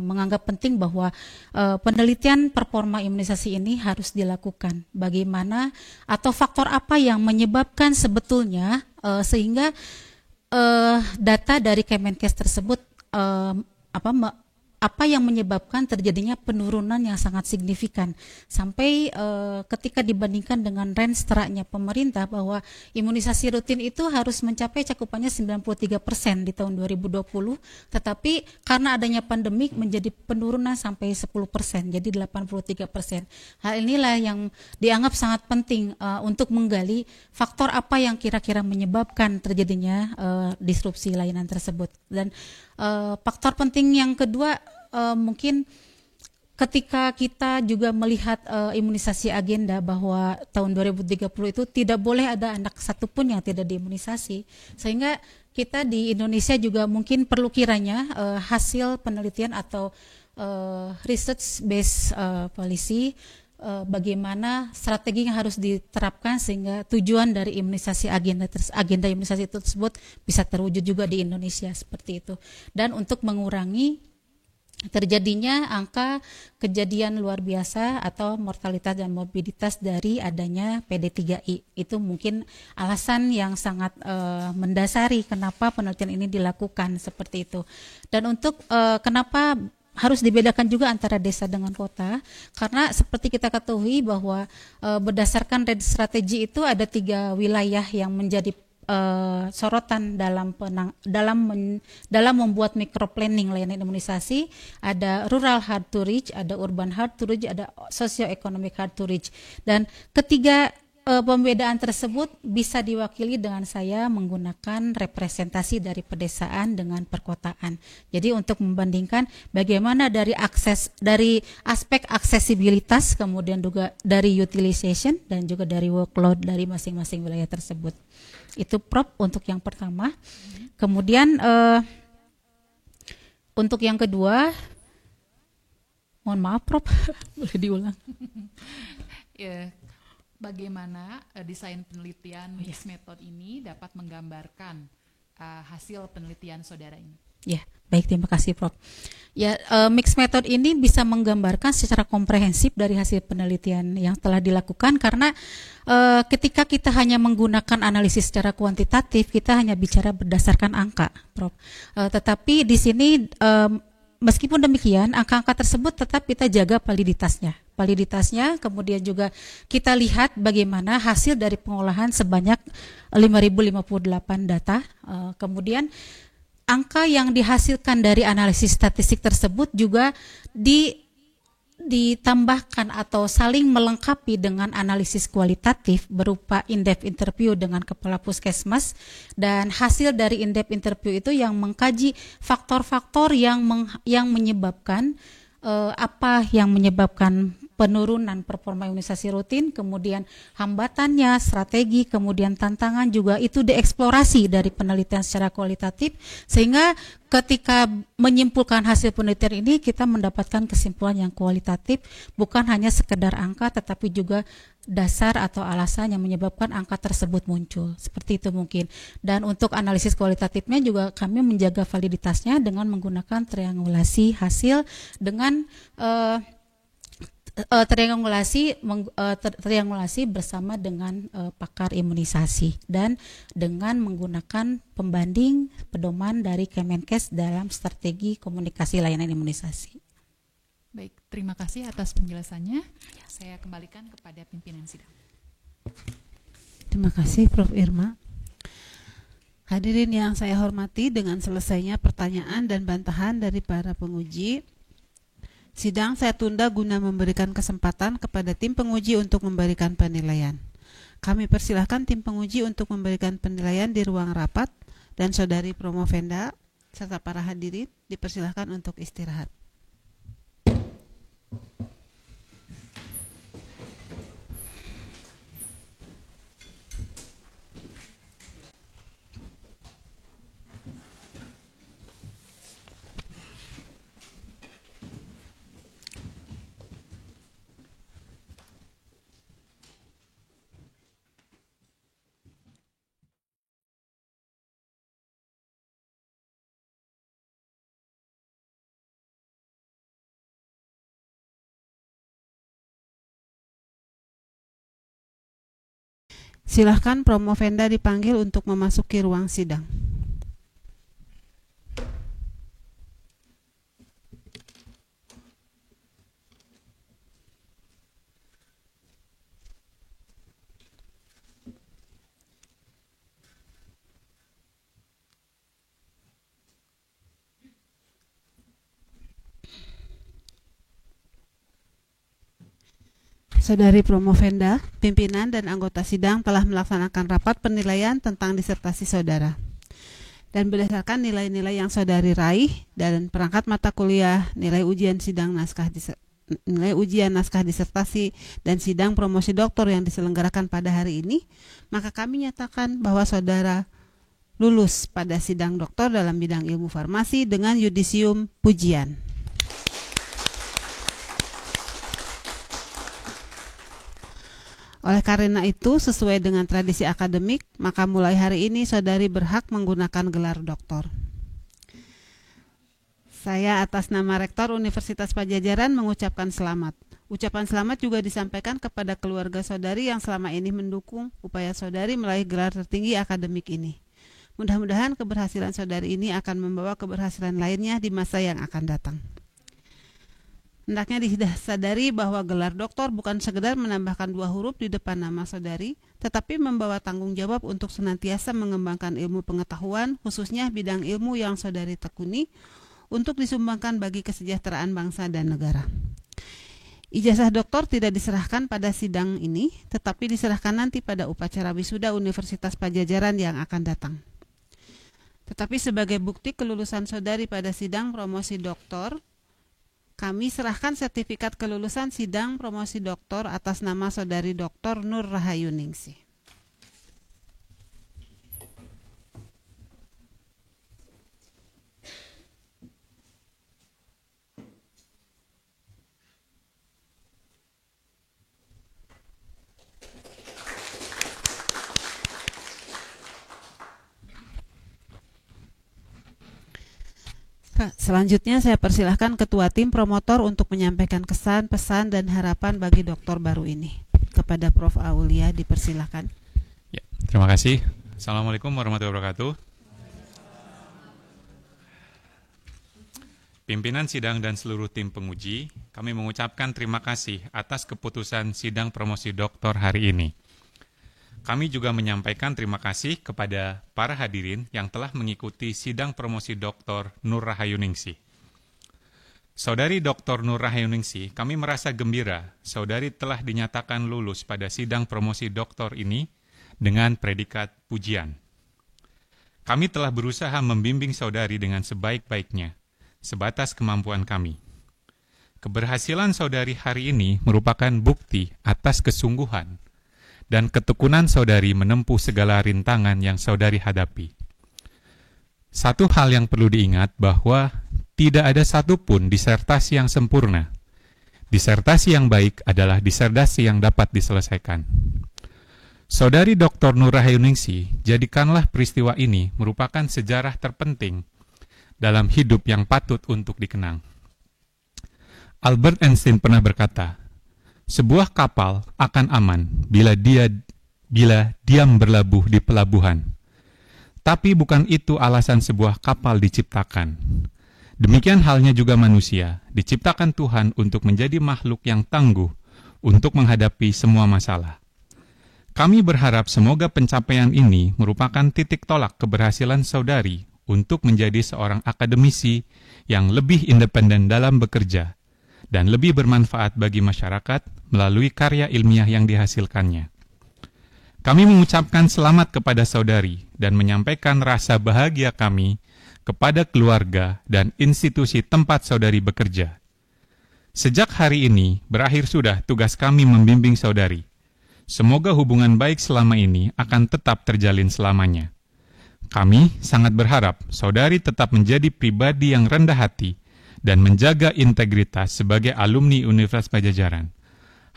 [SPEAKER 4] menganggap penting bahwa penelitian performa imunisasi ini harus dilakukan. Bagaimana atau faktor apa yang menyebabkan sebetulnya sehingga data dari Kemenkes tersebut apa yang menyebabkan terjadinya penurunan yang sangat signifikan sampai ketika dibandingkan dengan range teraknya pemerintah bahwa imunisasi rutin itu harus mencapai cakupannya 93% di tahun 2020, tetapi karena adanya pandemik menjadi penurunan sampai 10%, jadi 83%. Hal inilah yang dianggap sangat penting untuk menggali faktor apa yang kira-kira menyebabkan terjadinya disrupsi layanan tersebut. Dan faktor penting yang kedua, mungkin ketika kita juga melihat imunisasi agenda bahwa tahun 2030 itu tidak boleh ada anak satupun yang tidak diimunisasi, sehingga kita di Indonesia juga mungkin perlu kiranya hasil penelitian atau research based policy, bagaimana strategi yang harus diterapkan sehingga tujuan dari imunisasi agenda imunisasi tersebut bisa terwujud juga di Indonesia seperti itu, dan untuk mengurangi terjadinya angka kejadian luar biasa atau mortalitas dan morbiditas dari adanya PD3I. Itu mungkin alasan yang sangat mendasari kenapa penelitian ini dilakukan seperti itu. Dan untuk kenapa harus dibedakan juga antara desa dengan kota, karena seperti kita ketahui bahwa berdasarkan red strategi itu ada 3 wilayah yang menjadi sorotan dalam membuat microplanning layanan imunisasi. Ada rural hard to reach, ada urban hard to reach, ada socio-economic hard to reach. Dan ketiga pembedaan tersebut bisa diwakili dengan saya menggunakan representasi dari pedesaan dengan perkotaan. Jadi untuk membandingkan bagaimana dari aspek aksesibilitas, kemudian juga dari utilization dan juga dari workload dari masing-masing wilayah tersebut. Itu Prof untuk yang pertama. Kemudian untuk yang kedua, mohon maaf Prof, boleh diulang.
[SPEAKER 9] Ya, bagaimana desain penelitian mixed method ini dapat menggambarkan hasil penelitian saudara ini?
[SPEAKER 4] Ya, Baik, terima kasih Prof. Ya, mixed method ini bisa menggambarkan secara komprehensif dari hasil penelitian yang telah dilakukan, karena ketika kita hanya menggunakan analisis secara kuantitatif, kita hanya bicara berdasarkan angka, Prof. Tetapi di sini meskipun demikian, angka-angka tersebut tetap kita jaga validitasnya, kemudian juga kita lihat bagaimana hasil dari pengolahan sebanyak 5.058 data, kemudian angka yang dihasilkan dari analisis statistik tersebut juga ditambahkan atau saling melengkapi dengan analisis kualitatif berupa in-depth interview dengan kepala puskesmas, dan hasil dari in-depth interview itu yang mengkaji faktor-faktor yang menyebabkan apa yang menyebabkan penurunan performa imunisasi rutin, kemudian hambatannya, strategi, kemudian tantangan juga itu dieksplorasi dari penelitian secara kualitatif, sehingga ketika menyimpulkan hasil penelitian ini kita mendapatkan kesimpulan yang kualitatif, bukan hanya sekedar angka tetapi juga dasar atau alasan yang menyebabkan angka tersebut muncul. Seperti itu mungkin. Dan untuk analisis kualitatifnya juga kami menjaga validitasnya dengan menggunakan triangulasi hasil dengan triangulasi bersama dengan pakar imunisasi, dan dengan menggunakan pembanding pedoman dari Kemenkes dalam strategi komunikasi layanan imunisasi.
[SPEAKER 9] Baik, terima kasih atas penjelasannya. Saya kembalikan kepada pimpinan sidang.
[SPEAKER 1] Terima kasih Prof. Irma. Hadirin yang saya hormati, dengan selesainya pertanyaan dan bantahan dari para penguji, sidang saya tunda guna memberikan kesempatan kepada tim penguji untuk memberikan penilaian. Kami persilahkan tim penguji untuk memberikan penilaian di ruang rapat, dan Saudari Promovenda serta para hadirin dipersilahkan untuk istirahat. Silahkan Promovenda dipanggil untuk memasuki ruang sidang. Saudari Promovenda, pimpinan dan anggota sidang telah melaksanakan rapat penilaian tentang disertasi saudara. Dan berdasarkan nilai-nilai yang saudari raih dan perangkat mata kuliah, nilai ujian naskah disertasi dan sidang promosi doktor yang diselenggarakan pada hari ini, maka kami nyatakan bahwa saudara lulus pada sidang doktor dalam bidang ilmu farmasi dengan yudisium pujian. Oleh karena itu, sesuai dengan tradisi akademik, maka mulai hari ini saudari berhak menggunakan gelar doktor. Saya atas nama Rektor Universitas Padjadjaran mengucapkan selamat. Ucapan selamat juga disampaikan kepada keluarga saudari yang selama ini mendukung upaya saudari meraih gelar tertinggi akademik ini. Mudah-mudahan keberhasilan saudari ini akan membawa keberhasilan lainnya di masa yang akan datang. Hendaknya disadari bahwa gelar doktor bukan sekedar menambahkan 2 huruf di depan nama saudari, tetapi membawa tanggung jawab untuk senantiasa mengembangkan ilmu pengetahuan, khususnya bidang ilmu yang saudari tekuni, untuk disumbangkan bagi kesejahteraan bangsa dan negara. Ijazah doktor tidak diserahkan pada sidang ini, tetapi diserahkan nanti pada upacara wisuda Universitas Padjadjaran yang akan datang. Tetapi sebagai bukti kelulusan saudari pada sidang promosi doktor, kami serahkan sertifikat kelulusan sidang promosi doktor atas nama saudari Dr. Nur Rahayu Ningsih. Selanjutnya saya persilahkan Ketua Tim Promotor untuk menyampaikan kesan, pesan, dan harapan bagi doktor baru ini. Kepada Prof. Aulia dipersilahkan.
[SPEAKER 3] Ya, terima kasih. Assalamualaikum warahmatullahi wabarakatuh. Pimpinan sidang dan seluruh tim penguji, kami mengucapkan terima kasih atas keputusan sidang promosi doktor hari ini. Kami juga menyampaikan terima kasih kepada para hadirin yang telah mengikuti sidang promosi Dr. Nur Rahayuningsih. Saudari Dr. Nur Rahayuningsih, kami merasa gembira saudari telah dinyatakan lulus pada sidang promosi doktor ini dengan predikat pujian. Kami telah berusaha membimbing saudari dengan sebaik-baiknya, sebatas kemampuan kami. Keberhasilan saudari hari ini merupakan bukti atas kesungguhan dan ketekunan saudari menempuh segala rintangan yang saudari hadapi. Satu hal yang perlu diingat bahwa tidak ada satupun disertasi yang sempurna. Disertasi yang baik adalah disertasi yang dapat diselesaikan. Saudari Dr. Nur Rahayuningsih, jadikanlah peristiwa ini merupakan sejarah terpenting dalam hidup yang patut untuk dikenang. Albert Einstein pernah berkata, sebuah kapal akan aman bila diam berlabuh di pelabuhan. Tapi bukan itu alasan sebuah kapal diciptakan. Demikian halnya juga manusia, diciptakan Tuhan untuk menjadi makhluk yang tangguh untuk menghadapi semua masalah. Kami berharap semoga pencapaian ini merupakan titik tolak keberhasilan saudari untuk menjadi seorang akademisi yang lebih independen dalam bekerja dan lebih bermanfaat bagi masyarakat melalui karya ilmiah yang dihasilkannya. Kami mengucapkan selamat kepada saudari dan menyampaikan rasa bahagia kami kepada keluarga dan institusi tempat saudari bekerja. Sejak hari ini, berakhir sudah tugas kami membimbing saudari. Semoga hubungan baik selama ini akan tetap terjalin selamanya. Kami sangat berharap saudari tetap menjadi pribadi yang rendah hati dan menjaga integritas sebagai alumni Universitas Padjadjaran.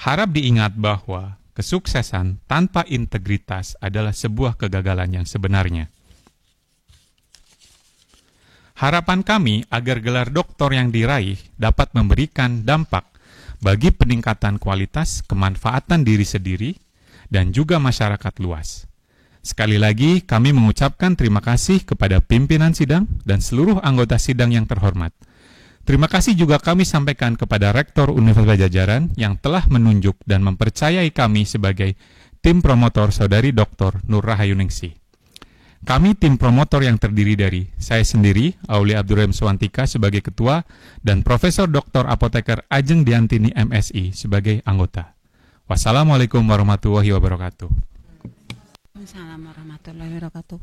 [SPEAKER 3] Harap diingat bahwa kesuksesan tanpa integritas adalah sebuah kegagalan yang sebenarnya. Harapan kami agar gelar doktor yang diraih dapat memberikan dampak bagi peningkatan kualitas kemanfaatan diri sendiri dan juga masyarakat luas. Sekali lagi, kami mengucapkan terima kasih kepada pimpinan sidang dan seluruh anggota sidang yang terhormat. Terima kasih juga kami sampaikan kepada Rektor Universitas Padjadjaran yang telah menunjuk dan mempercayai kami sebagai tim promotor saudari Dr. Nur Rahayuningsih. Kami tim promotor yang terdiri dari saya sendiri, Aulia Abdurrahim Suwantika sebagai ketua, dan Profesor Dr. Apoteker Ajeng Diantini MSI sebagai anggota. Wassalamualaikum warahmatullahi wabarakatuh.
[SPEAKER 1] Assalamualaikum warahmatullahi wabarakatuh.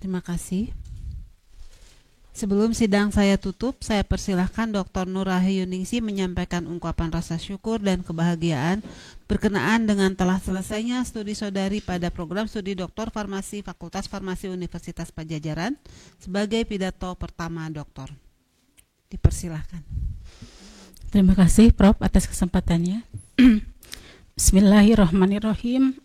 [SPEAKER 1] Terima kasih. Sebelum sidang saya tutup, saya persilahkan Dr. Nur Rahayuningsih menyampaikan ungkapan rasa syukur dan kebahagiaan berkenaan dengan telah selesainya studi saudari pada program studi Doktor Farmasi Fakultas Farmasi Universitas Padjadjaran sebagai pidato pertama doktor. Dipersilahkan.
[SPEAKER 4] Terima kasih Prof atas kesempatannya. Bismillahirrahmanirrahim.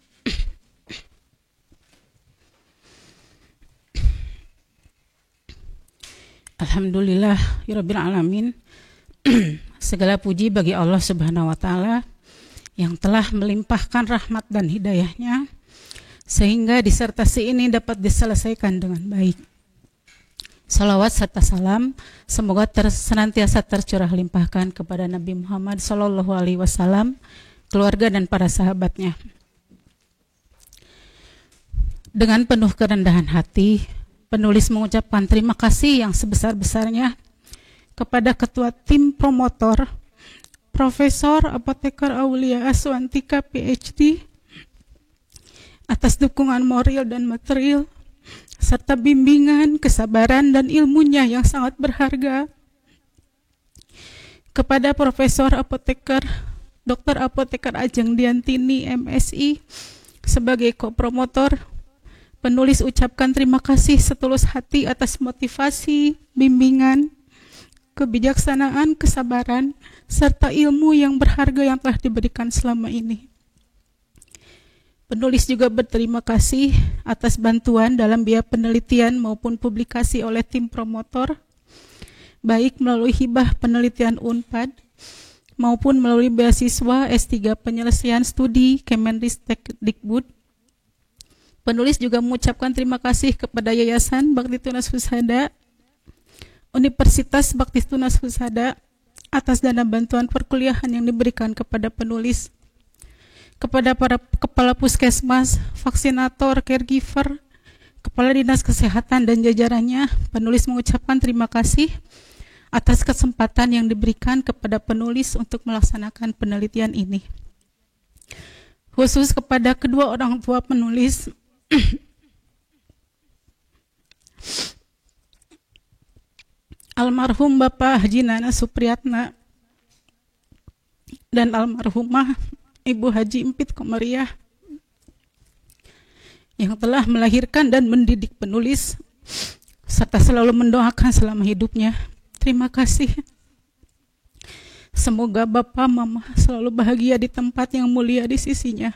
[SPEAKER 4] Alhamdulillah Rabbil Alamin. Segala puji bagi Allah Subhanahu wa Ta'ala yang telah melimpahkan rahmat dan hidayahnya sehingga disertasi ini dapat diselesaikan dengan baik. Salawat serta salam semoga senantiasa tercurah limpahkan kepada Nabi Muhammad SAW, keluarga dan para sahabatnya. Dengan penuh kerendahan hati, penulis mengucapkan terima kasih yang sebesar-besarnya kepada Ketua Tim Promotor, Profesor Apoteker Aulia Suwantika PhD, atas dukungan moral dan material, serta bimbingan, kesabaran, dan ilmunya yang sangat berharga. Kepada Profesor Apoteker Dr. Apoteker Ajeng Diantini MSI sebagai co-promotor, penulis ucapkan terima kasih setulus hati atas motivasi, bimbingan, kebijaksanaan, kesabaran, serta ilmu yang berharga yang telah diberikan selama ini. Penulis juga berterima kasih atas bantuan dalam biaya penelitian maupun publikasi oleh tim promotor
[SPEAKER 10] baik melalui hibah penelitian UNPAD maupun melalui beasiswa S3 penyelesaian studi Kemendikbud. Penulis juga mengucapkan terima kasih kepada Yayasan Bakti Tunas Husada, Universitas Bakti Tunas Husada atas dana bantuan perkuliahan yang diberikan kepada penulis. Kepada para kepala puskesmas, vaksinator, caregiver, kepala dinas kesehatan dan jajarannya, penulis mengucapkan terima kasih atas kesempatan yang diberikan kepada penulis untuk melaksanakan penelitian ini. Khusus kepada kedua orang tua penulis, almarhum Bapak Haji Nana Supriyatna dan almarhumah Ibu Haji Empit Komariah yang telah melahirkan dan mendidik penulis serta selalu mendoakan selama hidupnya. Terima kasih. Semoga Bapak Mama selalu bahagia di tempat yang mulia di sisinya.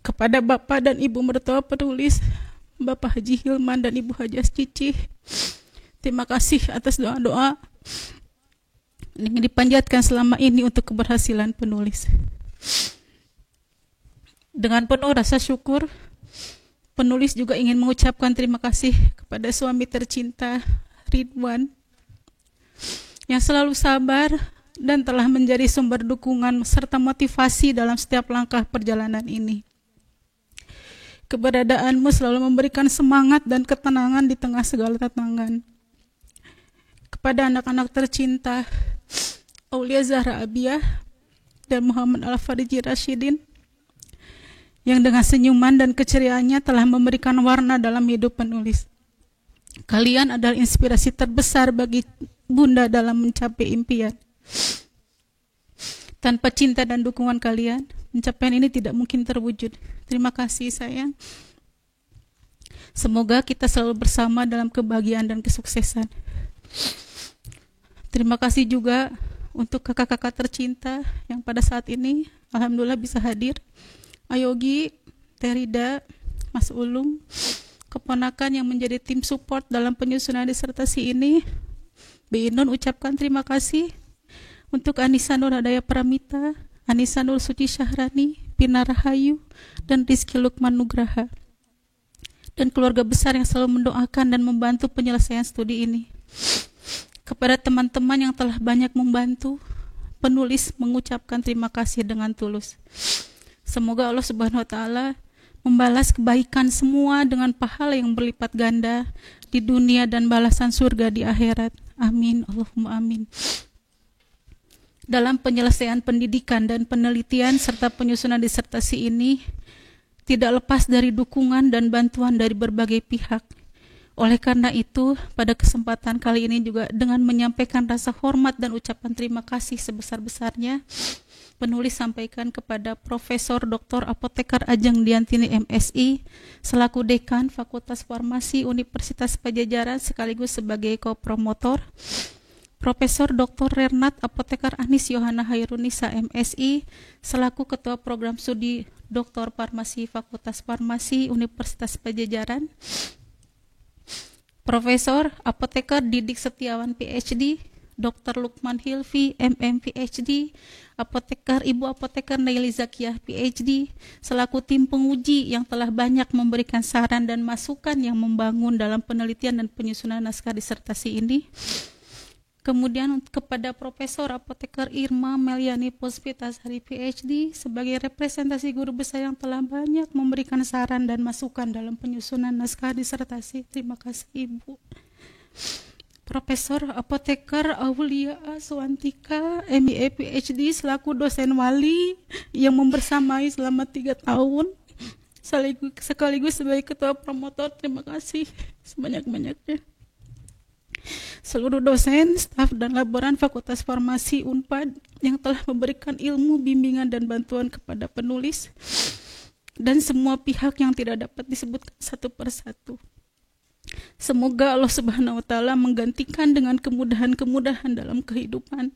[SPEAKER 10] Kepada Bapak dan Ibu mertua penulis, Bapak Haji Hilman dan Ibu Hajas Cici, terima kasih atas doa-doa yang dipanjatkan selama ini untuk keberhasilan penulis. Dengan penuh rasa syukur, penulis juga ingin mengucapkan terima kasih kepada suami tercinta Ridwan yang selalu sabar dan telah menjadi sumber dukungan serta motivasi dalam setiap langkah perjalanan ini. Keberadaanmu selalu memberikan semangat dan ketenangan di tengah segala tantangan. Kepada anak-anak tercinta Aulia Zahra Abiyah dan Muhammad Al-Fariji Rashidin yang dengan senyuman dan keceriaannya telah memberikan warna dalam hidup penulis. Kalian adalah inspirasi terbesar bagi Bunda dalam mencapai impian. Tanpa cinta dan dukungan kalian, pencapaian ini tidak mungkin terwujud. Terima kasih sayang. Semoga kita selalu bersama dalam kebahagiaan dan kesuksesan. Terima kasih juga untuk kakak-kakak tercinta yang pada saat ini alhamdulillah bisa hadir. Ayogi, Terida, Mas Ulung, keponakan yang menjadi tim support dalam penyusunan disertasi ini. Bi Inun ucapkan terima kasih untuk Anissa Nur Hadaya Pramita, Anissa Nur Suci Syahrani, Pina Rahayu, dan Rizky Lukman Nugraha. Dan keluarga besar yang selalu mendoakan dan membantu penyelesaian studi ini. Kepada teman-teman yang telah banyak membantu, penulis mengucapkan terima kasih dengan tulus. Semoga Allah Subhanahu wa taala membalas kebaikan semua dengan pahala yang berlipat ganda di dunia dan balasan surga di akhirat. Amin. Allahumma amin. Dalam penyelesaian pendidikan dan penelitian serta penyusunan disertasi ini tidak lepas dari dukungan dan bantuan dari berbagai pihak. Oleh karena itu, pada kesempatan kali ini juga dengan menyampaikan rasa hormat dan ucapan terima kasih sebesar-besarnya, penulis sampaikan kepada Profesor Dr. Apotekar Ajeng Diantini MSI selaku Dekan Fakultas Farmasi Universitas Padjadjaran sekaligus sebagai kopromotor, Profesor Dr. Renat Apotekar Anis Yohana Hairunisa MSI selaku Ketua Program Studi Dr. Farmasi Fakultas Farmasi Universitas Padjadjaran, Profesor Apotekar Didik Setiawan PhD, Dr. Lukman Hilfi MM PhD, Apotekar Ibu Apotekar Naili Zakiyah PhD selaku tim penguji yang telah banyak memberikan saran dan masukan yang membangun dalam penelitian dan penyusunan naskah disertasi ini. Kemudian kepada Profesor Apotekar Irma Meliani Puspitasari PhD sebagai representasi guru besar yang telah banyak memberikan saran dan masukan dalam penyusunan naskah disertasi. Terima kasih Ibu. Profesor Apotekar Aulia Suwantika MIE PhD selaku dosen wali yang membersamai selama 3 tahun sekaligus sebagai ketua promotor. Terima kasih sebanyak-banyaknya. Seluruh dosen, staf, dan laboran Fakultas Farmasi UNPAD yang telah memberikan ilmu, bimbingan, dan bantuan kepada penulis dan semua pihak yang tidak dapat disebutkan satu persatu. Semoga Allah Subhanahu wa taala menggantikan dengan kemudahan-kemudahan dalam kehidupan.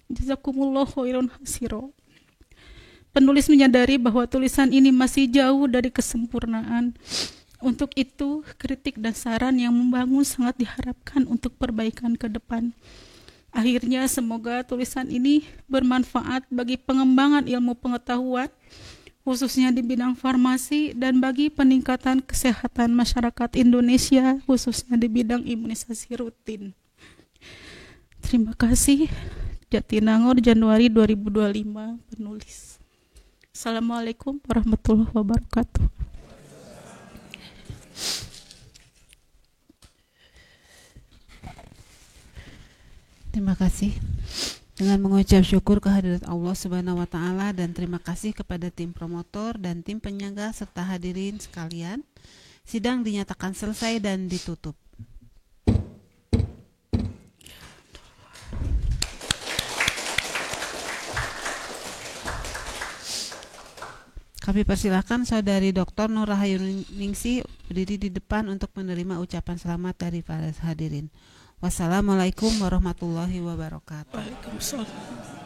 [SPEAKER 10] Jazakumullah khairan hasiro. Penulis menyadari bahwa tulisan ini masih jauh dari kesempurnaan. Untuk itu, kritik dan saran yang membangun sangat diharapkan untuk perbaikan ke depan. Akhirnya, semoga tulisan ini bermanfaat bagi pengembangan ilmu pengetahuan, khususnya di bidang farmasi, dan bagi peningkatan kesehatan masyarakat Indonesia, khususnya di bidang imunisasi rutin. Terima kasih. Jatinangor, Januari 2025, penulis. Assalamualaikum warahmatullahi wabarakatuh.
[SPEAKER 1] Terima kasih. Dengan mengucap syukur kehadirat Allah Subhanahu wa taala dan terima kasih kepada tim promotor dan tim penyangga serta hadirin sekalian, sidang dinyatakan selesai dan ditutup. Kami persilahkan Saudari Dr. Nur Rahayuningsih berdiri di depan untuk menerima ucapan selamat dari para hadirin. Wassalamualaikum warahmatullahi wabarakatuh.
[SPEAKER 10] Waalaikumsalam.